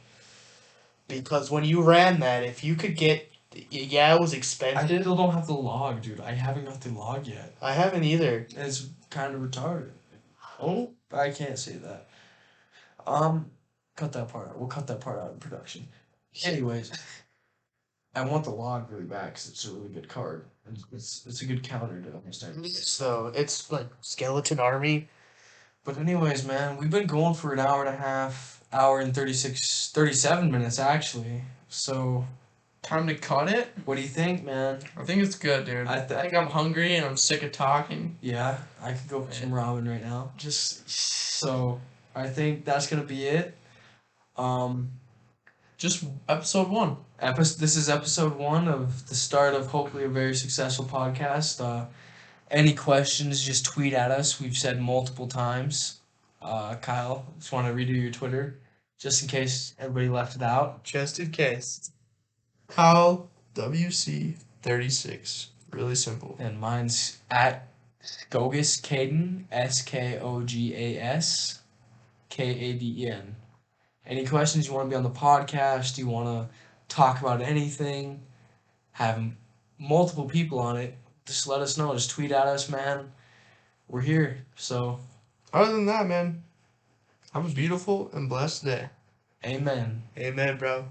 Because when you ran that, if you could get, yeah, it was I expensive. still don't have the log, dude. I haven't got the log yet. I haven't either. It's kind of retarded. Oh, I can't say that. Cut that part out. We'll cut that part out in production. Anyways, I want the log really bad because it's a really good card. It's a good counter to almost everything. so it's like skeleton army. But anyways, man, we've been going for an hour and a half, hour and 37 minutes actually. So, Time to cut it? what do you think, man? I think it's good, dude. I I think I'm hungry and I'm sick of talking. Yeah, I could go for some ramen right now. So, I think that's gonna be it. Just episode 1. This is episode 1 of the start of hopefully a very successful podcast. Any questions, just tweet at us. We've said multiple times. Kyle, just want to redo your Twitter, just in case everybody left it out. Just in case. Kyle WC36. Really simple. And mine's at Skogas Kaden, Skogas Kaden. Any questions? You want to be on the podcast? You want to talk about anything? Have multiple people on it? Just let us know. Just tweet at us, man. We're here. So, Other than that, man, have a beautiful and blessed day. amen. Amen, bro.